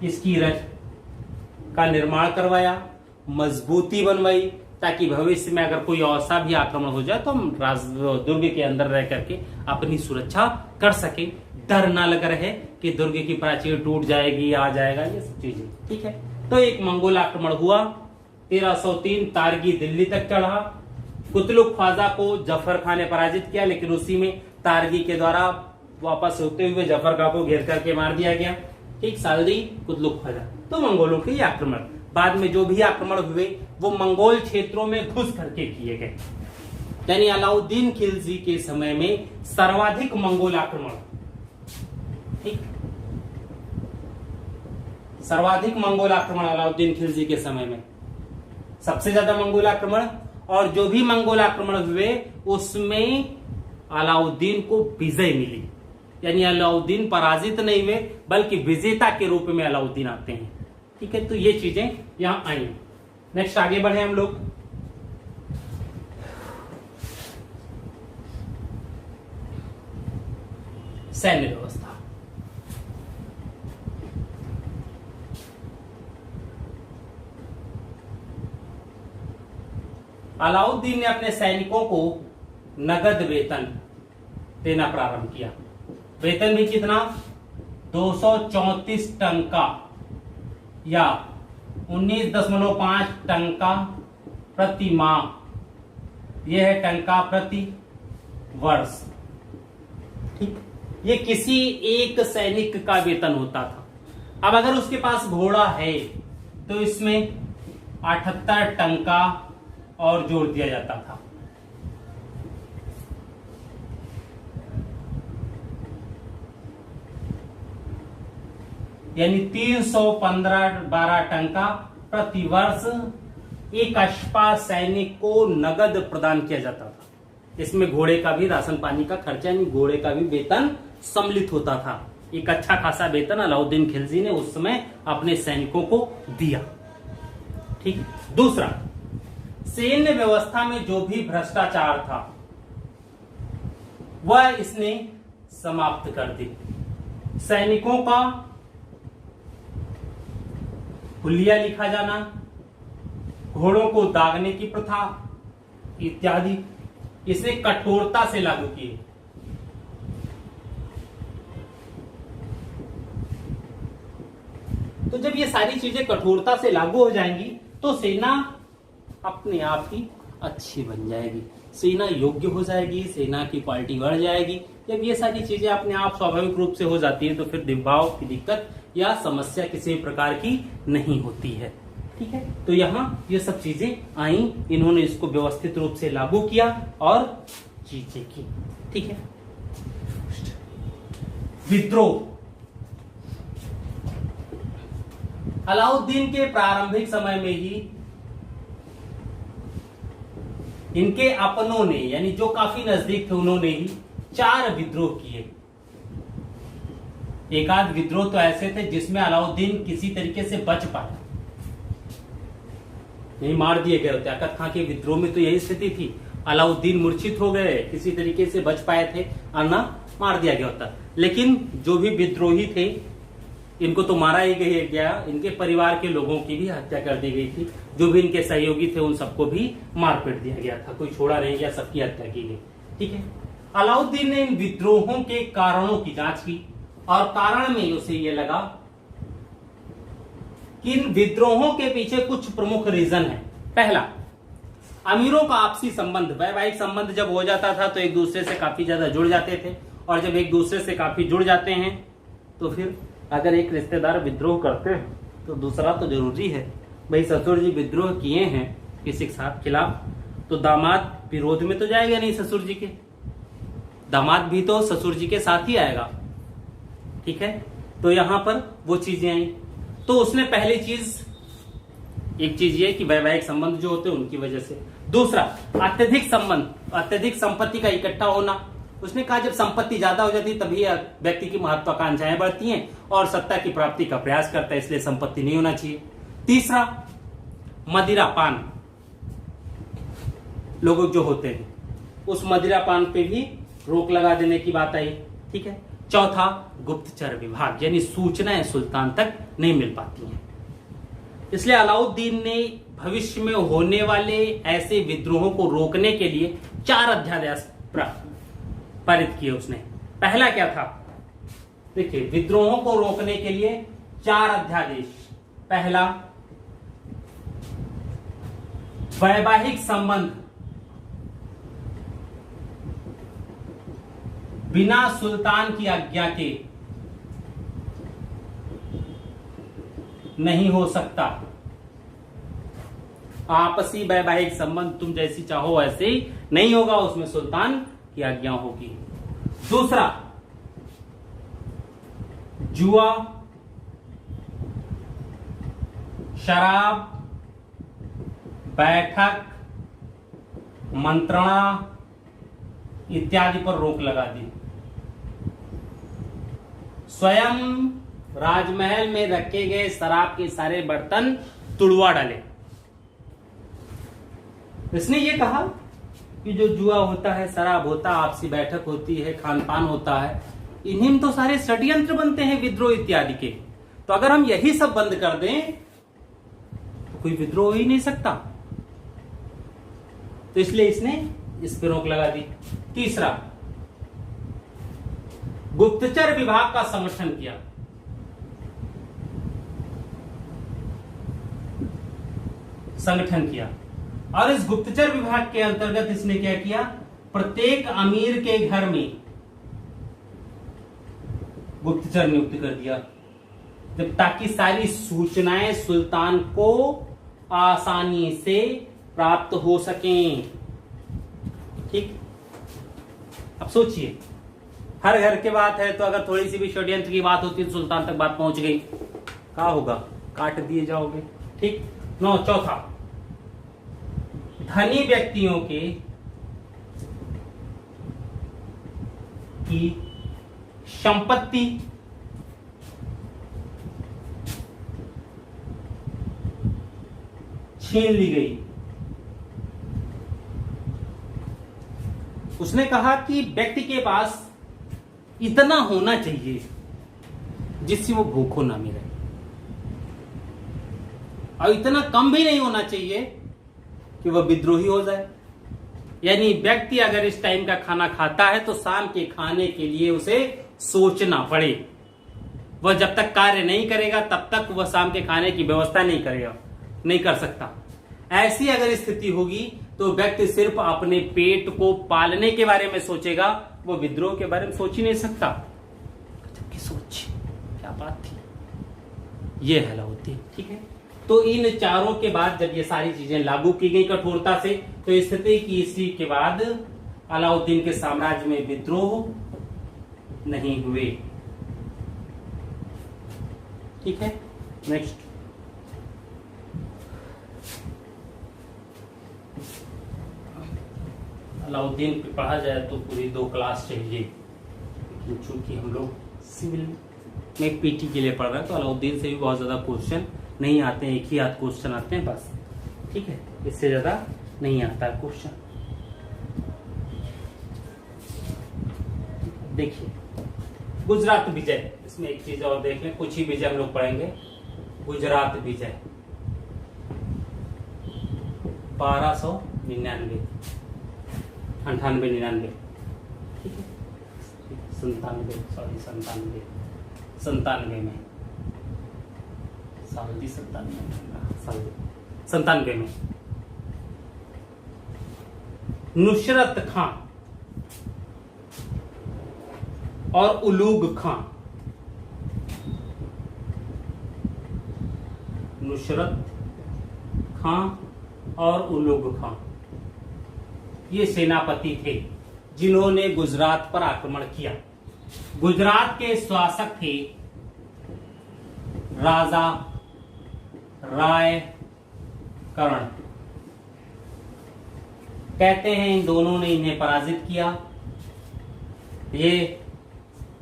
इसकी रच का निर्माण करवाया, मजबूती बनवाई, ताकि भविष्य में अगर कोई और सा भी आक्रमण हो जाए तो हम दुर्ग के अंदर रह करके अपनी सुरक्षा कर सके, डर ना लग रहे कि दुर्ग की प्राचीर टूट जाएगी, आ जाएगा, ये सब चीजें। ठीक है। तो एक मंगोल आक्रमण हुआ। 1303 तारगी दिल्ली तक चढ़ा। कुतलुग ख्वाजा को जफर खां ने पराजित किया, लेकिन उसी में तारगी के द्वारा वापस होते हुए जफरगाह को घेर करके मार दिया गया। ठीक, साल्दी कुतलुक फजा। तो मंगोलों के आक्रमण, बाद में जो भी आक्रमण हुए वो मंगोल क्षेत्रों में घुस करके किए गए। यानी अलाउद्दीन खिलजी के समय में सर्वाधिक मंगोल आक्रमण, ठीक, सर्वाधिक मंगोल आक्रमण अलाउद्दीन खिलजी के समय में, सबसे ज्यादा मंगोल आक्रमण। और जो भी मंगोल आक्रमण हुए उसमें अलाउद्दीन को विजय मिली, यानी अलाउद्दीन पराजित नहीं हुए बल्कि विजेता के रूप में अलाउद्दीन आते हैं। ठीक है, तो ये चीजें यहां आई। नेक्स्ट आगे बढ़े हम लोग। सैन्य व्यवस्था। अलाउद्दीन ने अपने सैनिकों को नगद वेतन देना प्रारंभ किया। वेतन भी कितना? 234 टंका या 19.5 टंका प्रति माह। यह है टंका प्रति वर्ष। ठीक, ये किसी एक सैनिक का वेतन होता था। अब अगर उसके पास घोड़ा है तो इसमें 78 टंका और जोड़ दिया जाता था। यानी 315 टंका प्रति वर्ष एक अश्वा सैनिक को नगद प्रदान किया जाता था। इसमें घोड़े का भी राशन पानी का खर्चा यानी घोड़े का भी वेतन सम्मिलित होता था। एक अच्छा खासा वेतन अलाउद्दीन खिलजी ने उस समय अपने सैनिकों को दिया। ठीक, दूसरा, सैन्य व्यवस्था में जो भी भ्रष्टाचार था वह इसने समाप्त कर दी। सैनिकों का हुलिया लिखा जाना, घोड़ों को दागने की प्रथा इत्यादि इसने कठोरता से लागू किए। तो जब ये सारी चीजें कठोरता से लागू हो जाएंगी तो सेना अपने आप ही अच्छी बन जाएगी, सेना योग्य हो जाएगी, सेना की क्वालिटी बढ़ जाएगी। जब ये सारी चीजें अपने आप स्वाभाविक रूप से हो जाती है तो फिर दबाव की दिक्कत या समस्या किसी भी प्रकार की नहीं होती है। ठीक है, तो यहाँ ये सब चीजें आई, इन्होंने इसको व्यवस्थित रूप से लागू किया और चीजें की। ठीक है, विद्रोह। अलाउद्दीन के प्रारंभिक समय में ही इनके अपनों ने यानी जो काफी नजदीक थे उन्होंने ही 4 विद्रोह किए। एक आध विद्रोह तो ऐसे थे जिसमें अलाउद्दीन किसी तरीके से बच पाया, नहीं मार दिए गए होते। अकद खां के विद्रोह में तो यही स्थिति थी, अलाउद्दीन मूर्छित हो गए, किसी तरीके से बच पाए थे, वरना मार दिया गया होता। लेकिन जो भी विद्रोही थे इनको तो मारा ही गया, इनके परिवार के लोगों की भी हत्या कर दी गई थी। जो भी इनके सहयोगी थे उन सबको भी मार पीट दिया गया था, कोई छोड़ा नहीं गया, सबकी हत्या की गई। ठीक है, अलाउद्दीन ने इन विद्रोहों के कारणों की जांच की और कारण में उसे यह लगा कि इन विद्रोहों के पीछे कुछ प्रमुख रीजन है। पहला, अमीरों का आपसी संबंध, वैवाहिक संबंध जब हो जाता था तो एक दूसरे से काफी ज्यादा जुड़ जाते थे, और जब एक दूसरे से काफी जुड़ जाते हैं तो फिर अगर एक रिश्तेदार विद्रोह करते हैं तो दूसरा तो जरूरी है। भाई ससुर जी विद्रोह किए हैं किसी के साथ खिलाफ, तो दामाद विरोध में तो जाएगा नहीं ससुर जी के, दामाद भी तो ससुर जी के साथ ही आएगा। ठीक है, तो यहां पर वो चीजें आई। तो उसने पहली चीज, एक चीज ये कि वैवाहिक संबंध जो होते हैं उनकी वजह से। दूसरा, अत्यधिक संबंध, अत्यधिक संपत्ति का इकट्ठा होना। उसने कहा जब संपत्ति ज्यादा हो जाती है तभी व्यक्ति की महत्वाकांक्षाएं बढ़ती हैं और सत्ता की प्राप्ति का प्रयास करता है, इसलिए संपत्ति नहीं होना चाहिए। तीसरा, मदिरा पान, लोग जो होते हैं उस मदिरा पान पे भी रोक लगा देने की बात आई। ठीक है, चौथा, गुप्तचर विभाग, यानी सूचनाएं सुल्तान तक नहीं मिल पाती हैं। इसलिए अलाउद्दीन ने भविष्य में होने वाले ऐसे विद्रोहों को रोकने के लिए 4 अध्यादेश पारित किए उसने। पहला क्या था? देखिए, विद्रोहों को रोकने के लिए 4 अध्यादेश। पहला, वैवाहिक संबंध बिना सुल्तान की आज्ञा के नहीं हो सकता। आपसी वैवाहिक संबंध तुम जैसी चाहो वैसे ही नहीं होगा, उसमें सुल्तान की आज्ञा होगी। दूसरा, जुआ, शराब, बैठक, मंत्रणा इत्यादि पर रोक लगा दी। स्वयं राजमहल में रखे गए शराब के सारे बर्तन तुड़वा डाले। इसने ये कहा कि जो जुआ होता है, शराब होता है, आपसी बैठक होती है, खान पान होता है, इन्हीं में तो सारे षड्यंत्र बनते हैं विद्रोह इत्यादि के। तो अगर हम यही सब बंद कर दें तो कोई विद्रोह हो ही नहीं सकता। तो इसलिए इसने इस पर रोक लगा दी। तीसरा, गुप्तचर विभाग का समर्थन किया। संगठन किया। और इस गुप्तचर विभाग के अंतर्गत इसने क्या किया, प्रत्येक अमीर के घर में गुप्तचर नियुक्त कर दिया, जब ताकि सारी सूचनाएं सुल्तान को आसानी से प्राप्त हो सकें। ठीक, अब सोचिए, हर घर की बात है, तो अगर थोड़ी सी भी षड्यंत्र की बात होती है तो सुल्तान तक बात पहुंच गई, क्या होगा, काट दिए जाओगे। ठीक। चौथा, धनी व्यक्तियों के की संपत्ति छीन ली गई। उसने कहा कि व्यक्ति के पास इतना होना चाहिए जिससे वो भूखों ना मिले, और इतना कम भी नहीं होना चाहिए कि वह विद्रोही हो जाए। यानी व्यक्ति अगर इस टाइम का खाना खाता है तो शाम के खाने के लिए उसे सोचना पड़े। वह जब तक कार्य नहीं करेगा तब तक वह शाम के खाने की व्यवस्था नहीं करेगा, नहीं कर सकता। ऐसी अगर स्थिति होगी तो व्यक्ति सिर्फ अपने पेट को पालने के बारे में सोचेगा, वो विद्रोह के बारे में सोच ही नहीं सकता। जबकि सोच, क्या बात थी, ये है अलाउद्दीन। ठीक है, तो इन चारों के बाद जब ये सारी चीजें लागू की गई कठोरता से, तो स्थिति की इसी के बाद अलाउद्दीन के साम्राज्य में विद्रोह नहीं हुए। ठीक है, नेक्स्ट। अलाउद्दीन पे पढ़ा जाए तो पूरी 2 क्लास चाहिए, लेकिन चूंकि हम लोग सिविल में पीटी के लिए पढ़ रहे हैं तो अलाउद्दीन से भी बहुत ज्यादा क्वेश्चन नहीं आते हैं, एक ही आध क्वेश्चन आते हैं बस। ठीक है, इससे ज्यादा नहीं आता है क्वेश्चन। देखिए, गुजरात विजय, इसमें एक चीज और देख लें, कुछ ही विजय हम लोग पढ़ेंगे। गुजरात विजय 1299, 98-99, ठीक है, 97 में 97 में नुसरत खां और उलूग खां, नुसरत खां और उलूग खां ये सेनापति थे जिन्होंने गुजरात पर आक्रमण किया। गुजरात के शासक थे राजा राय कर्ण। कहते हैं इन दोनों ने इन्हें पराजित किया। ये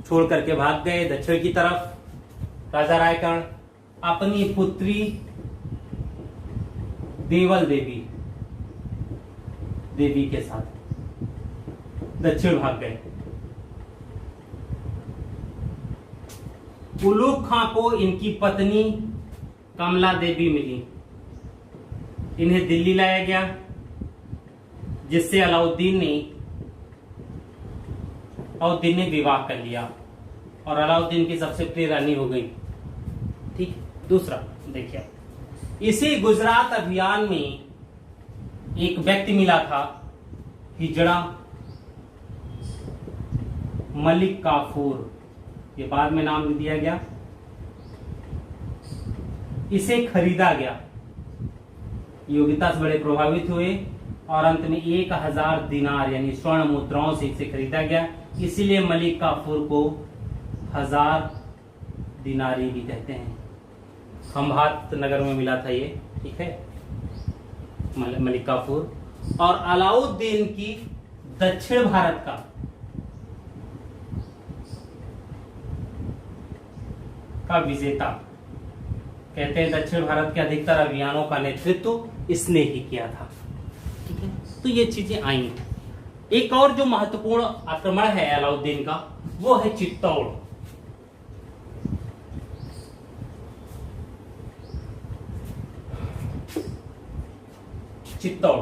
छोड़ करके भाग गए दक्षिण की तरफ। राजा रायकर्ण अपनी पुत्री देवल देवी के साथ दक्षिण भाग गए। उलूग खां को इनकी पत्नी कमला देवी मिली। इन्हें दिल्ली लाया गया, जिससे अलाउद्दीन ने विवाह कर लिया और अलाउद्दीन की सबसे प्रिय रानी हो गई। ठीक। दूसरा देखिए, इसी गुजरात अभियान में एक व्यक्ति मिला था हिजड़ा मलिक काफूर, ये बाद में नाम दिया गया। इसे खरीदा गया, योग्यता से बड़े प्रभावित हुए और अंत में 1000 दिनार यानी स्वर्ण मुद्राओं से इसे खरीदा गया। इसीलिए मलिक काफूर को 1000 दिनारी भी कहते हैं। खंभात नगर में मिला था ये, ठीक है, मलिक काफूर। और अलाउद्दीन की दक्षिण भारत का विजेता, कहते हैं दक्षिण भारत के अधिकतर अभियानों का नेतृत्व इसने ही किया था, ठीक है। तो ये चीजें आई। एक और जो महत्वपूर्ण आक्रमण है अलाउद्दीन का, वो है चित्तौड़। चित्तौड़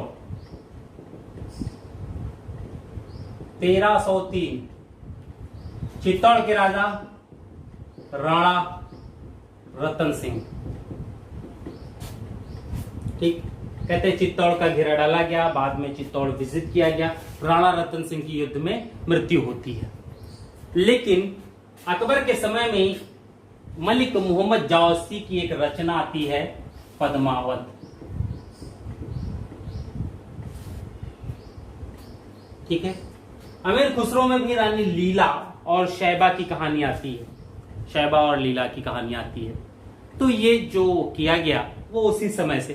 1303, चित्तौड़ के राजा राणा रतन सिंह, ठीक। कहते हैं चित्तौड़ का घेरा डाला गया, बाद में चित्तौड़ विजिट किया गया, राणा रतन सिंह की युद्ध में मृत्यु होती है। लेकिन अकबर के समय में मलिक मोहम्मद जावसी की एक रचना आती है, पद्मावत, ठीक है। अमीर खुसरो में भी रानी लीला और शैबा की कहानी आती है, शैबा और लीला की कहानी आती है। तो ये जो किया गया वो उसी समय से।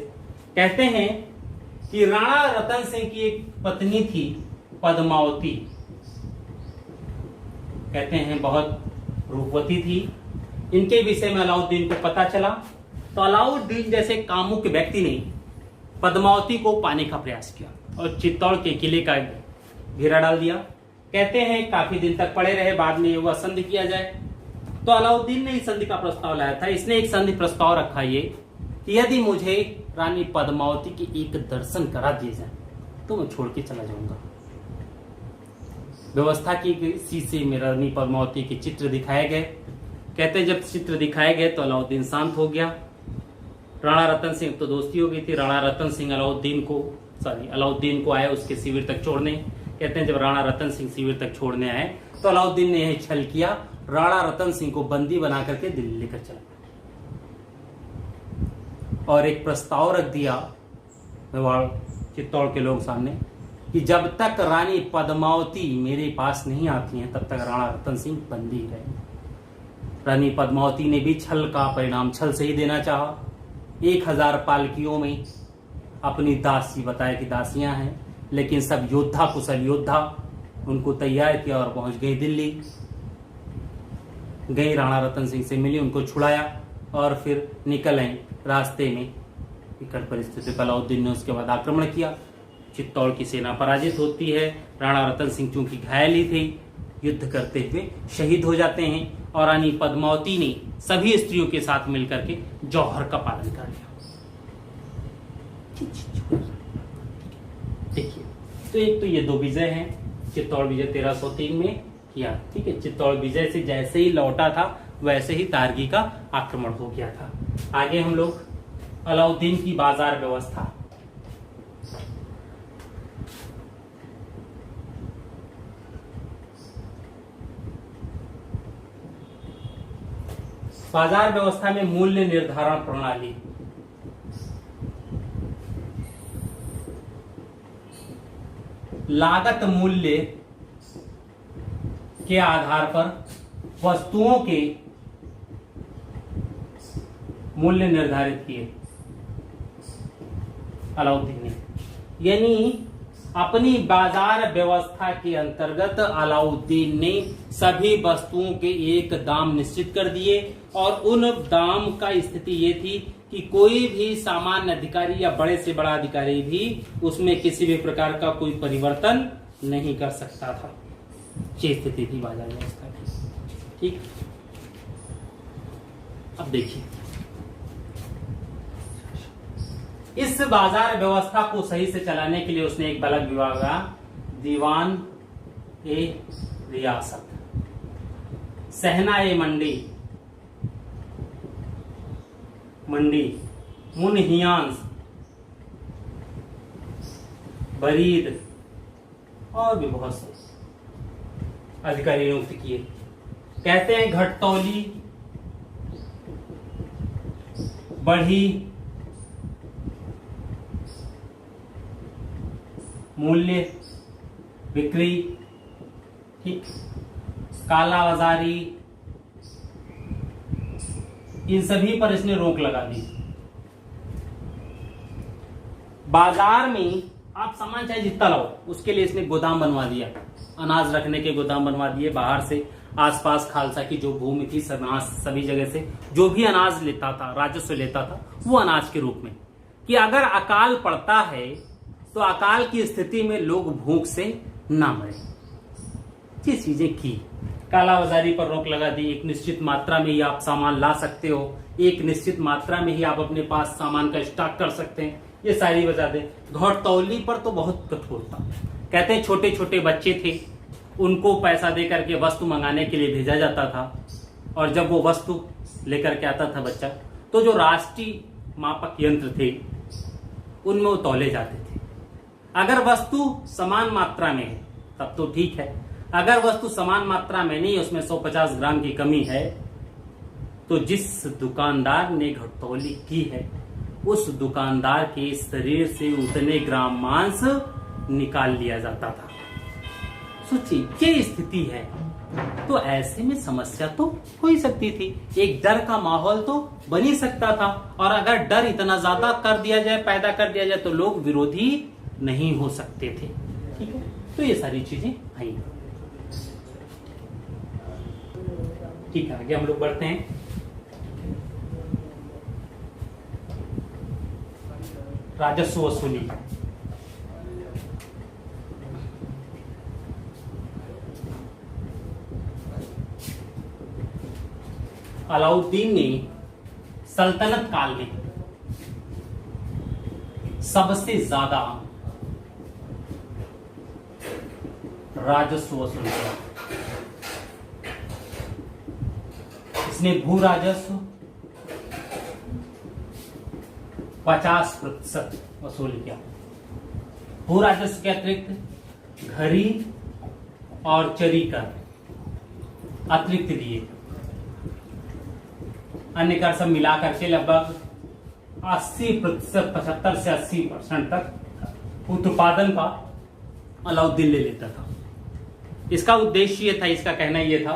कहते हैं कि राणा रतन सिंह की एक पत्नी थी पद्मावती, कहते हैं बहुत रूपवती थी। इनके विषय में अलाउद्दीन को पता चला, तो अलाउद्दीन जैसे कामुक व्यक्ति ने पद्मावती को पाने का प्रयास किया और चित्तौड़ के किले का घेरा डाल दिया। कहते हैं काफी दिन तक पड़े रहे, बाद में वह संधि किया जाए। तो अलाउद्दीन ने इस संधि का प्रस्ताव लाया था। इसने एक संधि प्रस्ताव रखा ये कि यदि मुझे रानी पद्मावती के एक दर्शन करा दिए जाए तो मैं छोड़ के चला जाऊंगा। व्यवस्था की शीशे में रानी पद्मावती के चित्र दिखाए गए। कहते हैं जब चित्र दिखाए गए तो अलाउद्दीन शांत हो गया। राणा रतन सिंह तो दोस्ती हो गई थी। राणा रतन सिंह अलाउद्दीन को आए उसके शिविर तक छोड़ने। कहते हैं जब राणा रतन सिंह शिविर तक छोड़ने आए तो अलाउद्दीन ने यह छल किया, राणा रतन सिंह को बंदी बना करके दिल्ली लेकर चला और एक प्रस्ताव रख दिया चित्तौड़ के लोग सामने कि जब तक रानी पद्मावती मेरे पास नहीं आती हैं तब तक राणा रतन सिंह बंदी ही रहेंगे। रानी पद्मावती ने भी छल का परिणाम छल से ही देना चाहा। 1000 पालकियों में अपनी दासी बताया कि दासियां हैं, लेकिन सब योद्धा कुशल योद्धा, उनको तैयार किया और पहुंच गई दिल्ली। गई राणा रतन सिंह से मिली, उनको छुड़ाया और फिर निकल आई। रास्ते में विकट परिस्थिति पर अलाउद्दीन ने उसके बाद आक्रमण किया। चित्तौड़ की सेना पराजित होती है। राणा रतन सिंह चूंकि घायल ही थे, युद्ध करते हुए शहीद हो जाते हैं और रानी पद्मावती ने सभी स्त्रियों के साथ मिलकर के जौहर का पालन कर लिया। देखिए, तो एक तो ये 2 विजय हैं। चित्तौड़ विजय 1303 में किया, ठीक है। चित्तौड़ विजय से जैसे ही लौटा था वैसे ही तारगी का आक्रमण हो गया था। आगे हम लोग अलाउद्दीन की बाजार व्यवस्था। बाजार व्यवस्था में मूल्य निर्धारण प्रणाली। लागत मूल्य के आधार पर वस्तुओं के मूल्य निर्धारित किए अलाउद्दीन ने। यानी अपनी बाजार व्यवस्था के अंतर्गत अलाउद्दीन ने सभी वस्तुओं के एक दाम निश्चित कर दिए और उन दाम का स्थिति ये थी कि कोई भी सामान्य अधिकारी या बड़े से बड़ा अधिकारी भी उसमें किसी भी प्रकार का कोई परिवर्तन नहीं कर सकता था। ये स्थिति थी बाजार व्यवस्था की, ठीक। अब देखिए, इस बाजार व्यवस्था को सही से चलाने के लिए उसने एक अलग विभाग, दीवान ए रियासत, सहना ए मंडी, मुनहियांस, बरीद और भी बहुत से अधिकारी नियुक्त किए। कहते हैं घटतौली, बढ़ी मूल्य बिक्री, ठीक, कालाबाजारी, इन सभी पर इसने रोक लगा दी। बाजार में आप सामान चाहे जितना लाओ, उसके लिए इसने गोदाम बनवा दिया, अनाज रखने के गोदाम बनवा दिए। बाहर से आसपास खालसा की जो भूमि थी, सभी जगह से जो भी अनाज लेता था, राजस्व लेता था, वो अनाज के रूप में, कि अगर अकाल पड़ता है तो अकाल की स्थिति में लोग भूख से ना मरे। ये चीजें की। कालाबाजारी पर रोक लगा दी। एक निश्चित मात्रा में ही आप सामान ला सकते हो, एक निश्चित मात्रा में ही आप अपने पास सामान का स्टॉक कर सकते हैं, ये सारी वजह दे। घटतौली पर तो बहुत कठोर था। कहते हैं छोटे छोटे बच्चे थे, उनको पैसा दे करके वस्तु मंगाने के लिए भेजा जाता था, और जब वो वस्तु लेकर के आता था बच्चा, तो जो राष्ट्रीय मापक यंत्र थे उनमें वो तौले जाते थे। अगर वस्तु समान मात्रा में है तब तो ठीक है, अगर वस्तु समान मात्रा में नहीं, उसमें 150 ग्राम की कमी है, तो जिस दुकानदार ने घटतौली की है उस दुकानदार के शरीर से उतने ग्राम मांस निकाल लिया जाता था। सोचिए ये स्थिति है, तो ऐसे में समस्या तो हो ही सकती थी, एक डर का माहौल तो बन ही सकता था। और अगर डर इतना ज्यादा कर दिया जाए, पैदा कर दिया जाए, तो लोग विरोधी नहीं हो सकते थे। ठीक है, तो ये सारी चीजें आई। ठीक है, आगे हम लोग बढ़ते हैं। राजस्व वसूली। अलाउद्दीन ने सल्तनत काल में सबसे ज्यादा राजस्व वसूल किया। इसने भू राजस्व 50% वसूल किया। भू राजस्व के अतिरिक्त घरी और चरी कर अतिरिक्त दिए। अन्य कर सब मिलाकर के लगभग 80%, 75 से 80% तक उत्पादन का अलाउद्दीन ले लेता था। इसका उद्देश्य ये था, इसका कहना ये था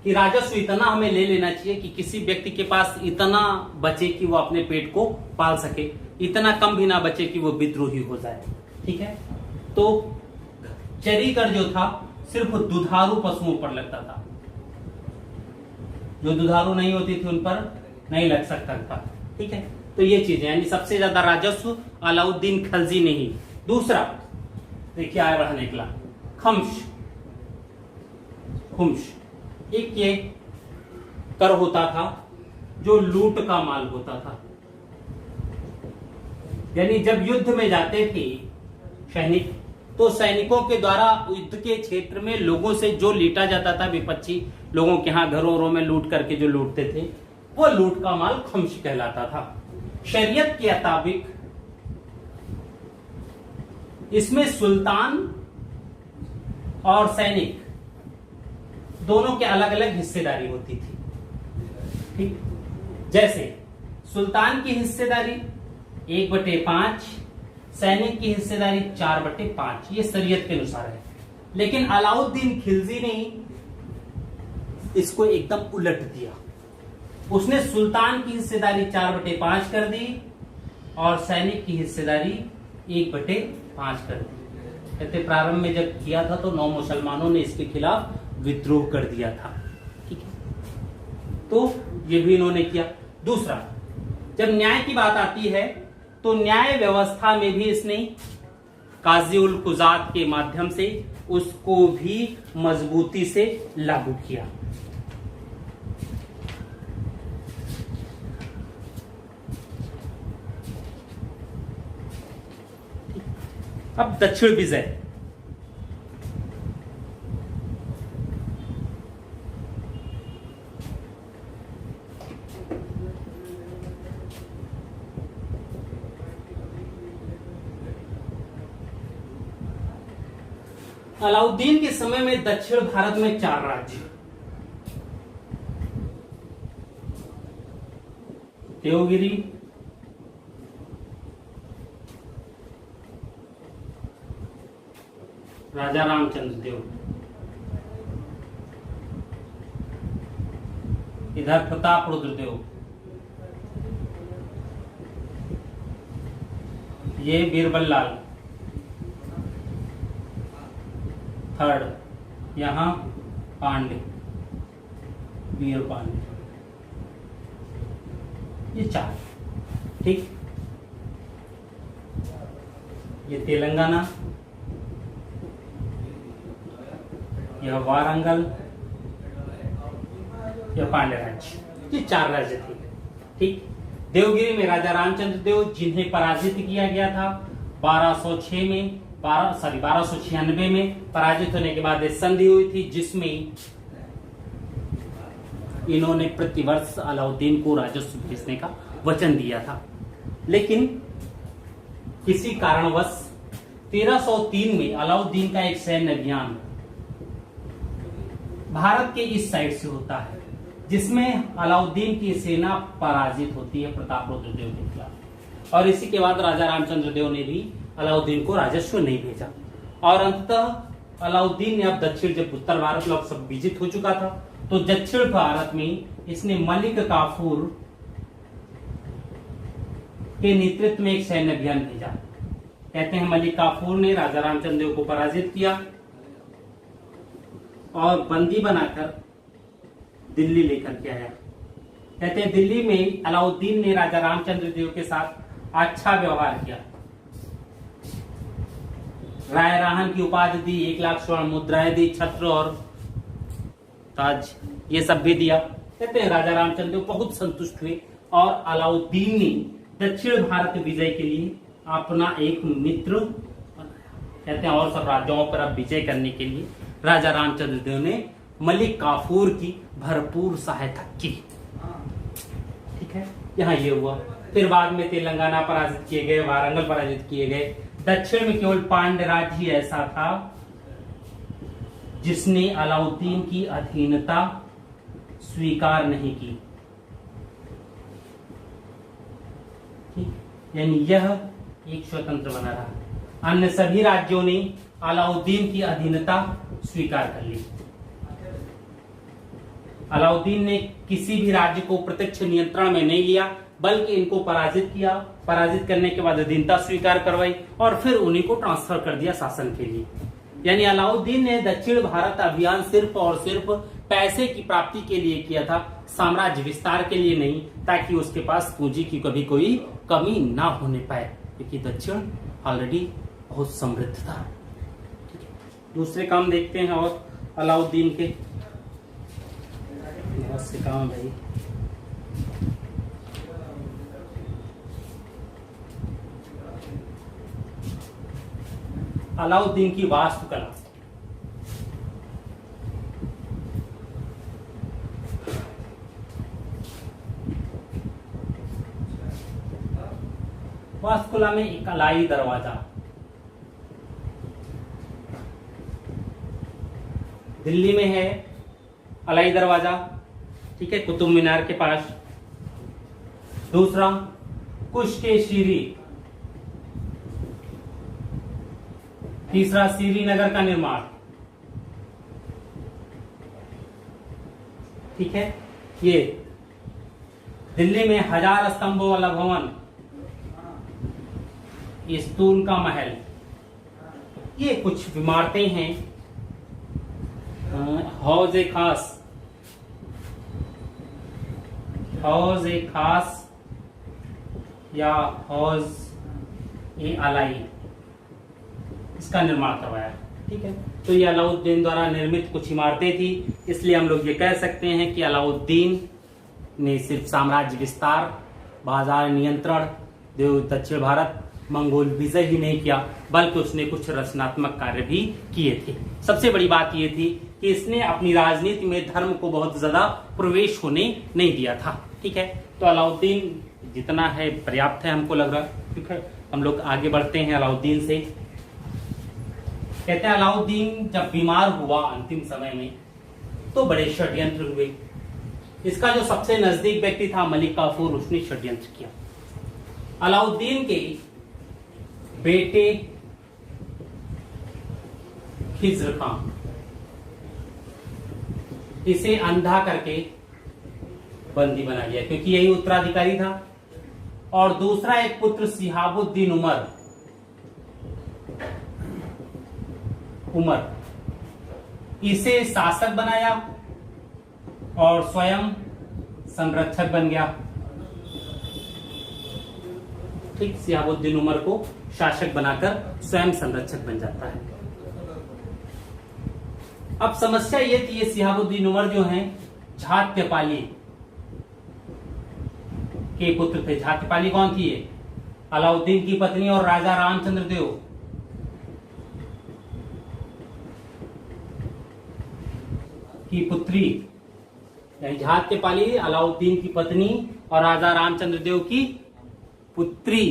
कि राजस्व इतना हमें ले लेना चाहिए कि किसी व्यक्ति के पास इतना बचे कि वो अपने पेट को पाल सके, इतना कम भी ना बचे कि वो विद्रोही हो जाए। ठीक है, तो चरी कर जो था सिर्फ दुधारू पशुओं पर लगता था, जो दुधारू नहीं होती थी उन पर नहीं लग सकता था। ठीक है, तो ये चीजें, यानी सबसे ज्यादा राजस्व अलाउद्दीन खलजी ने ही। दूसरा देखिए आया बढ़ा निकला खम्स। एक ये कर होता था जो लूट का माल होता था, यानी जब युद्ध में जाते थे सैनिक, तो सैनिकों के द्वारा युद्ध के क्षेत्र में लोगों से जो लूटा जाता था, विपक्षी लोगों के यहाँ घरों में लूट करके जो लूटते थे, वो लूट का माल खम्स कहलाता था। शरीयत के मुताबिक इसमें सुल्तान और सैनिक दोनों के अलग अलग हिस्सेदारी होती थी। ठीक, जैसे सुल्तान की हिस्सेदारी 1/5, सैनिक की हिस्सेदारी 4/5, ये शरीयत के अनुसार है। लेकिन अलाउद्दीन खिलजी ने इसको एकदम उलट दिया। उसने सुल्तान की हिस्सेदारी 4/5 कर दी और सैनिक की हिस्सेदारी 1/5 कर दी। कहते प्रारंभ में जब किया था तो 9 मुसलमानों ने इसके खिलाफ विद्रोह कर दिया था। ठीक है, तो ये भी इन्होंने किया। दूसरा, जब न्याय की बात आती है तो न्याय व्यवस्था में भी इसने काजी उल कुजात के माध्यम से उसको भी मजबूती से लागू किया। अब दक्षिण विजय। अलाउद्दीन के समय में दक्षिण भारत में 4 राज्य, देवगिरी, राजा रामचंद्र देव, इधर प्रताप रुद्र देव, ये बीरबल लाल, थर्ड यहां पांडे, वीर पांडे, ये 4, ठीक। ये तेलंगाना, यह वारंगल, यह पांड्य राज्य, ये 4 राज्य थे, ठीक। देवगिरी में राजा रामचंद्र देव, जिन्हें पराजित किया गया था 1296 में पराजित होने के बाद एक संधि हुई थी, जिसमें इन्होंने प्रतिवर्ष अलाउद्दीन को राजस्व भेजने का वचन दिया था। लेकिन किसी कारणवश 1303 में अलाउद्दीन का एक सैन्य अभियान भारत के इस साइड से होता है, जिसमें अलाउद्दीन की सेना पराजित होती है प्रताप रुद्र देव के खिलाफ, और इसी के बाद राजा रामचंद्र देव ने भी अलाउद्दीन को राजस्व नहीं भेजा, और अंततः अलाउद्दीन ने अब दक्षिण, जब उत्तर भारत लोग सब विजित हो चुका था, तो दक्षिण भारत में इसने मलिक काफूर के नेतृत्व में एक सैन्य अभियान भेजा। कहते हैं मलिक काफूर ने राजा रामचंद्र देव को पराजित किया और बंदी बनाकर दिल्ली लेकर के आया। कहते हैं दिल्ली में अलाउद्दीन ने राजा रामचंद्र देव के साथ अच्छा व्यवहार किया, राय राहन की उपाधि दी, 1 लाख स्वर्ण मुद्राएं दी, छत्र और ताज ये सब भी दिया। कहते हैं राजा रामचंद्र देव बहुत संतुष्ट हुए और अलाउद्दीन ने दक्षिण भारत विजय के लिए अपना एक मित्र बनाया। कहते हैं और सब राज्यों पर अब विजय करने के लिए राजा रामचंद्र देव ने मलिक काफूर की भरपूर सहायता की। ठीक है, यहाँ ये हुआ। फिर बाद में तेलंगाना पराजित किए गए, वारंगल पराजित किए गए। दक्षिण में केवल पांड्य राज्य ही ऐसा था जिसने अलाउद्दीन की अधीनता स्वीकार नहीं की। ठीक, यानी यह एक स्वतंत्र बना रहा। अन्य सभी राज्यों ने अलाउद्दीन की अधीनता स्वीकार कर ली। अलाउद्दीन ने किसी भी राज्य को प्रत्यक्ष नियंत्रण में नहीं लिया, बल्कि इनको पराजित किया। पराजित करने के बाद अधीनता स्वीकार करवाई और फिर उन्हीं को ट्रांसफर कर दिया शासन के लिए। यानी अलाउद्दीन ने दक्षिण भारत अभियान सिर्फ और सिर्फ पैसे की प्राप्ति के लिए किया था, साम्राज्य विस्तार के लिए नहीं, ताकि उसके पास पूंजी की कभी कोई कमी ना होने पाए, क्योंकि दक्षिण ऑलरेडी बहुत समृद्ध था। दूसरे काम देखते हैं और अलाउद्दीन के बहुत से काम भाई। अलाउद्दीन की वास्तुकला। वास्तुकला में एक अलाई दरवाजा, दिल्ली में है अलाई दरवाजा, ठीक है, कुतुब मीनार के पास। दूसरा कुश्ते शीरी। तीसरा श्रीनगर का निर्माण, ठीक है। ये दिल्ली में 1000 स्तंभों वाला भवन, स्तूल का महल, ये कुछ इमारतें हैं। हौज ए खास या हौज ए अलाई, इसका निर्माण करवाया। ठीक है, तो ये अलाउद्दीन द्वारा निर्मित कुछ इमारतें थी। इसलिए हम लोग ये कह सकते हैं कि अलाउद्दीन ने सिर्फ साम्राज्य विस्तार, बाजार नियंत्रण, दक्षिण भारत, मंगोल विजय ही नहीं किया, बल्कि उसने कुछ रचनात्मक कार्य भी किए थे। सबसे बड़ी बात यह थी कि इसने अपनी राजनीति में धर्म को बहुत ज्यादा प्रवेश होने नहीं दिया था। ठीक है, तो अलाउद्दीन जितना है पर्याप्त है हमको लग रहा है। ठीक है, हम लोग आगे बढ़ते हैं अलाउद्दीन से। कहते हैं अलाउद्दीन जब बीमार हुआ अंतिम समय में तो बड़े षड्यंत्र हुए। इसका जो सबसे नजदीक व्यक्ति था मलिक काफूर, उसने षड्यंत्र किया। अलाउद्दीन के बेटे खिज्र खां इसे अंधा करके बंदी बना लिया, क्योंकि यही उत्तराधिकारी था। और दूसरा एक पुत्र सिहाबुद्दीन उमर इसे शासक बनाया और स्वयं संरक्षक बन गया। ठीक, सिहाबुद्दीन उमर को शासक बनाकर स्वयं संरक्षक बन जाता है। अब समस्या ये थी, ये सिहाबुद्दीन उमर जो हैं झात्यपाली के पुत्र थे। झात्यपाली कौन थी? ये अलाउद्दीन की पत्नी और राजा रामचंद्र देव की पुत्री। झात्यपाली अलाउद्दीन की पत्नी और राजा रामचंद्र देव की पुत्री।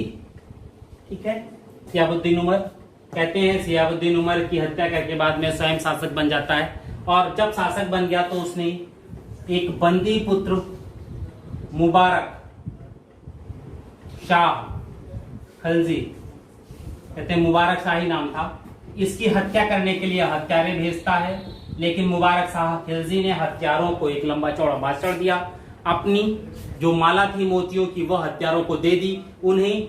ठीक है। सिहाबुद्दीन उमर, कहते हैं सिहाबुद्दीन उमर की हत्या करके बाद में स्वयं शासक बन जाता है। और जब शासक बन गया तो उसने एक बंदी पुत्र मुबारक शाह खलजी, कहते हैं मुबारक शाही नाम था, इसकी हत्या करने के लिए हत्यारे भेजता है। लेकिन मुबारक शाह खिलजी ने हत्यारों को एक लंबा चौड़ा भाषण दिया, अपनी जो माला थी मोतियों की वह हत्यारों को दे दी, उन्हें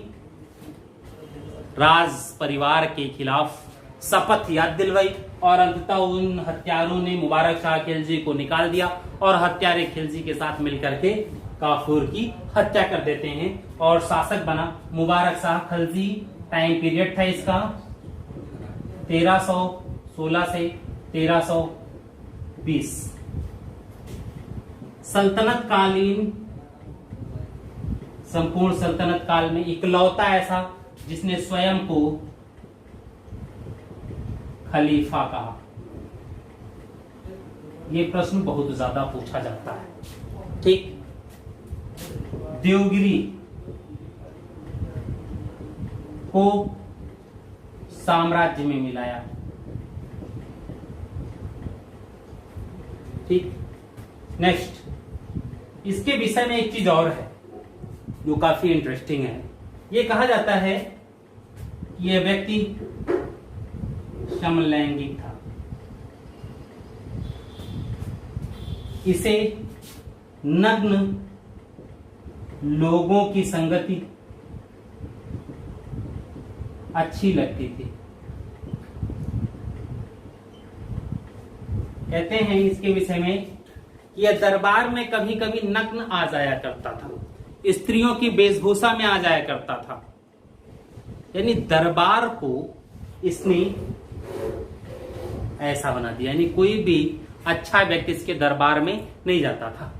राज परिवार के खिलाफ शपथ याद दिलवाई और अंततः उन हत्यारों ने मुबारक शाह खिलजी को निकाल दिया और हत्यारे खिलजी के साथ मिलकर के काफूर की हत्या कर देते हैं और शासक बना मुबारक शाह खिलजी। टाइम पीरियड था इसका 1316 से 1320। सल्तनत कालीन संपूर्ण सल्तनत काल में इकलौता ऐसा जिसने स्वयं को खलीफा कहा। यह प्रश्न बहुत ज्यादा पूछा जाता है। ठीक, देवगिरी को साम्राज्य में मिलाया। ठीक, नेक्स्ट इसके विषय में एक चीज और है जो काफी इंटरेस्टिंग है। ये कहा जाता है कि यह व्यक्ति समलैंगिक था। इसे नग्न लोगों की संगति अच्छी लगती थी। कहते हैं इसके विषय में कि यह दरबार में कभी कभी नग्न आ जाया करता था, स्त्रियों की वेशभूषा में आ जाया करता था। यानी दरबार को इसने ऐसा बना दिया, यानी कोई भी अच्छा व्यक्ति इसके दरबार में नहीं जाता था।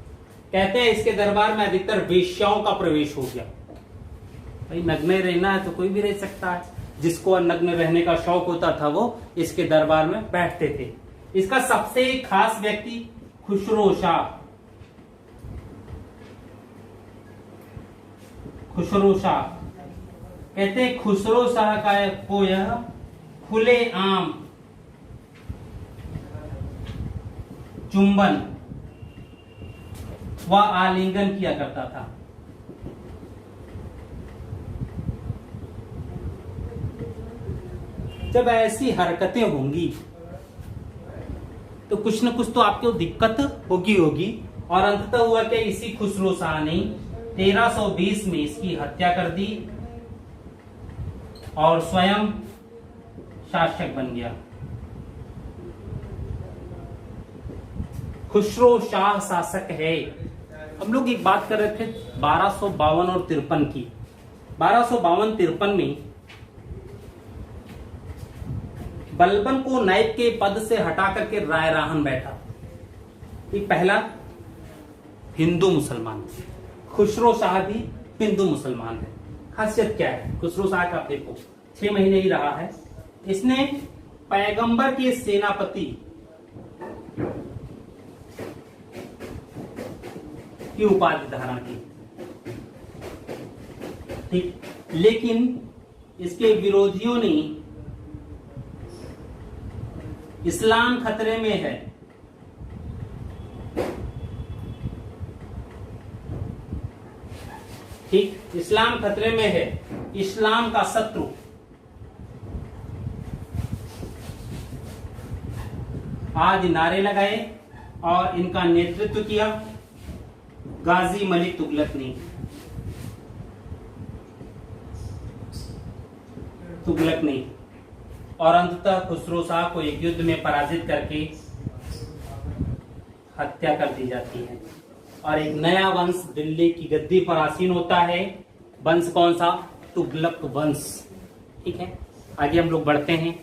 कहते हैं इसके दरबार में अधिकतर वेश्याओं का प्रवेश हो गया। भाई नग्न रहना है तो कोई भी रह सकता है, जिसको नग्न रहने का शौक होता था वो इसके दरबार में बैठते थे। इसका सबसे खास व्यक्ति खुसरो शाह। खुसरो शाह कहते हैं खुसरो शाह को यह खुले आम चुंबन व आलिंगन किया करता था। जब ऐसी हरकतें होंगी तो कुछ न कुछ तो आपको दिक्कत होगी। और अंततः हुआ क्या, इसी खुसरो शाह ने 1320 में इसकी हत्या कर दी और स्वयं शासक बन गया। खुसरो शाह शासक है। हम लोग एक बात कर रहे थे 1252 और 53 की। 1252-53 में बलबन को नायब के पद से हटा करके राय राहन बैठा। ये पहला हिंदू मुसलमान। खुसरो शाह भी हिंदू मुसलमान है। खासियत क्या है खुसरो शाह का? देखो 6 महीने ही रहा है। इसने पैगंबर के सेनापति की उपाधि धारण की। ठीक, लेकिन इसके विरोधियों ने इस्लाम खतरे में है। ठीक, इस्लाम खतरे में है। इस्लाम का शत्रु। आज नारे लगाए और इनका नेतृत्व किया गाजी मलिक तुगलक ने। और अंततः खुसरो शाह को एक युद्ध में पराजित करके हत्या कर दी जाती है और एक नया वंश दिल्ली की गद्दी पर आसीन होता है। वंश कौन सा? तुगलक वंश। ठीक है, आगे हम लोग बढ़ते हैं।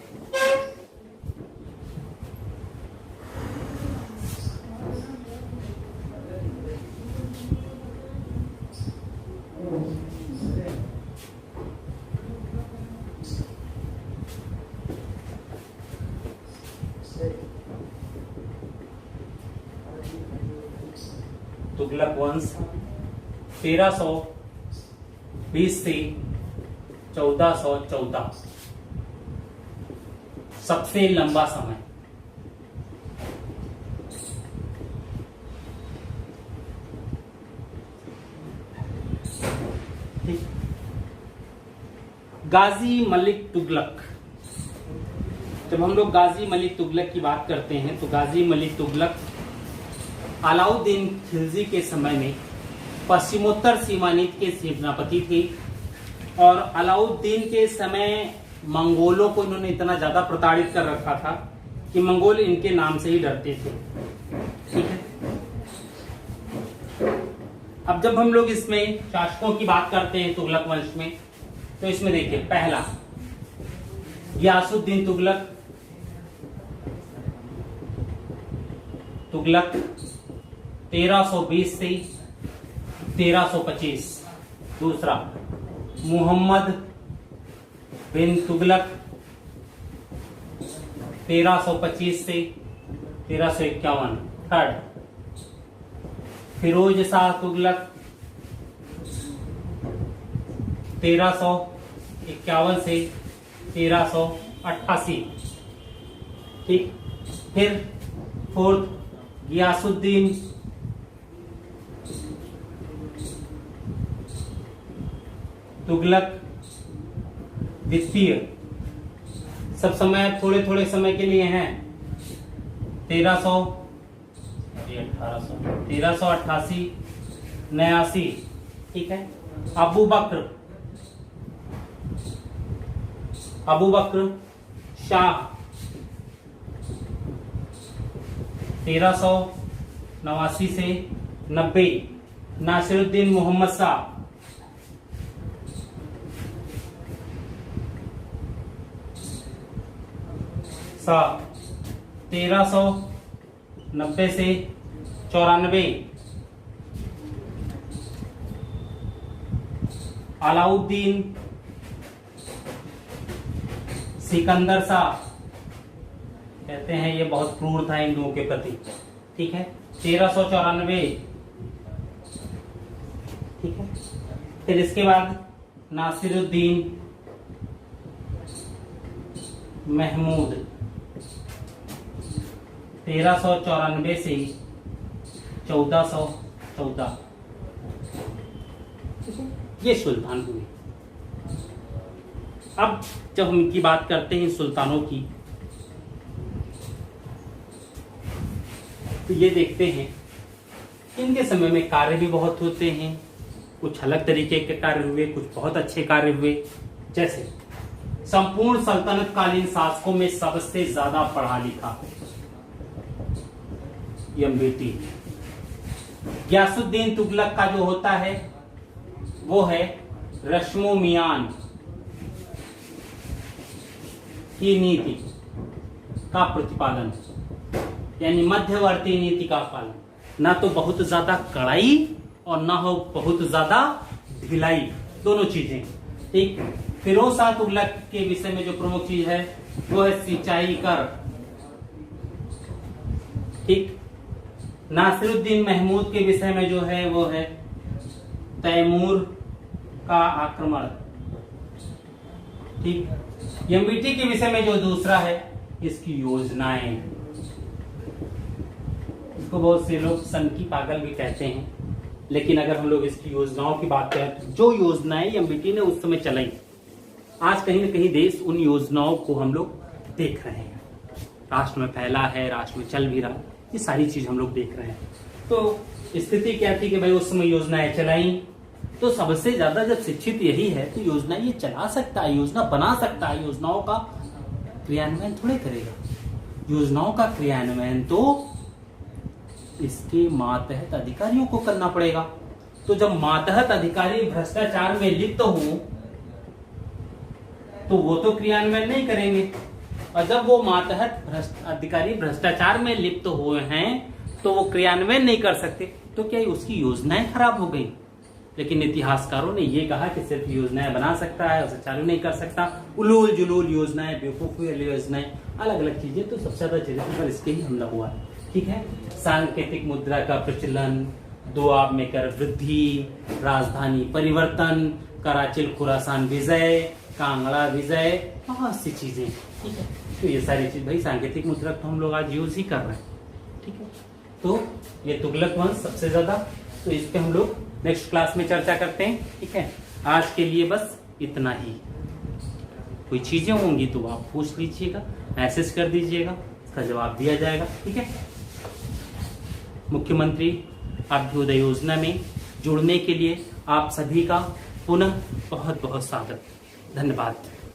तुगलक वंश 1320 से 1414, सबसे लंबा समय। गाजी मलिक तुगलक। जब हम लोग गाजी मलिक तुगलक की बात करते हैं तो गाजी मलिक तुगलक अलाउद्दीन खिलजी के समय में पश्चिमोत्तर सीमानीत के सेनापति थे और अलाउद्दीन के समय मंगोलों को इन्होंने इतना ज्यादा प्रताड़ित कर रखा था कि मंगोल इनके नाम से ही डरते थे। ठीक है, अब जब हम लोग इसमें शासकों की बात करते हैं तुगलक वंश में, तो इसमें देखिए, पहला गियासुद्दीन तुगलक 1320 से 1325। दूसरा मुहम्मद बिन तुगलक 1325 से 1351। थर्ड फिरोज शाह तुगलक 1351 से 1388। ठीक, फिर फोर्थ गियासुद्दीन तुगलक द्वितीय, सब समय थोड़े थोड़े समय के लिए हैं। 1388 89। ठीक है, अबू बकर शाह 1389 से 90। नासिरुद्दीन मोहम्मद शाह 1390 से 94। अलाउद्दीन सिकंदर शाह, कहते हैं ये बहुत क्रूर था हिंदुओं के प्रति। ठीक है, 1394। ठीक है, फिर इसके बाद नासिरुद्दीन महमूद 1394 से 1414। ये सुल्तान हुए। अब जब हम इनकी बात करते हैं सुल्तानों की, तो ये देखते हैं इनके समय में कार्य भी बहुत होते हैं। कुछ अलग तरीके के कार्य हुए, कुछ बहुत अच्छे कार्य हुए। जैसे संपूर्ण सल्तनत कालीन शासकों में सबसे ज्यादा पढ़ा लिखा एमबीटी गियासुद्दीन तुगलक का जो होता है वो है रस्मो मियान की नीति का प्रतिपादन, यानी मध्यवर्ती नीति का पालन। ना तो बहुत ज्यादा कड़ाई और ना हो बहुत ज्यादा ढिलाई, दोनों चीजें। ठीक, फिरोज शाह तुगलक के विषय में जो प्रमुख चीज है वो है सिंचाई कर। ठीक, नासिरुद्दीन महमूद के विषय में जो है वो है तैमूर का आक्रमण। ठीक, एमबीटी के विषय में जो दूसरा है इसकी योजनाएं, इसको बहुत से लोग सन की पागल भी कहते हैं, लेकिन अगर हम लोग इसकी योजनाओं की बात करें तो जो योजनाएं एमबीटी ने उस समय चलाई, आज कहीं न कहीं देश उन योजनाओं को हम लोग देख रहे हैं। राष्ट्र में फैला है, राष्ट्र में चल भी रहा है, ये सारी चीज हम लोग देख रहे हैं। तो स्थिति क्या थी कि भाई उस समय योजनाएं चलाई, तो सबसे ज्यादा जब शिक्षित यही है तो योजना ये चला सकता है, योजना बना सकता है, योजनाओं का क्रियान्वयन थोड़े करेगा। योजनाओं का क्रियान्वयन तो इसके मातहत अधिकारियों को करना पड़ेगा। तो जब मातहत अधिकारी भ्रष्टाचार में लिप्त हो तो वो तो क्रियान्वयन नहीं करेंगे, और जब वो मातहत अधिकारी भ्रष्टाचार में लिप्त हुए हैं तो वो क्रियान्वयन नहीं कर सकते, तो क्या उसकी योजनाएं खराब हो गई। लेकिन इतिहासकारों ने ये कहा कि सिर्फ योजनाएं बना सकता है, उसे चालू नहीं कर सकता। उलूल जुलूल योजनाएं, बेवकूफी वाली योजनाएं, अलग अलग चीजें, तो सबसे ज्यादा चरित्र पर इसके ही हमला हुआ है। ठीक है, सांकेतिक मुद्रा का प्रचलन, दुआब में कर वृद्धि, राजधानी परिवर्तन, कराचिल खुरासान विजय, कांगड़ा विजय, बहुत सी चीजें। ठीक है, तो ये सारी चीज भाई सांकेतिक मुद्रा तो हम लोग आज यूज ही कर रहे हैं। ठीक है, तो ये तुगलक वंश सबसे ज्यादा, तो इस पे हम लोग नेक्स्ट क्लास में चर्चा करते हैं। ठीक है, आज के लिए बस इतना ही। कोई चीजें होंगी तो आप पूछ लीजिएगा, मैसेज कर दीजिएगा, इसका जवाब दिया जाएगा। ठीक है, मुख्यमंत्री अभ्युदय योजना में जुड़ने के लिए आप सभी का पुनः बहुत बहुत स्वागत। धन्यवाद।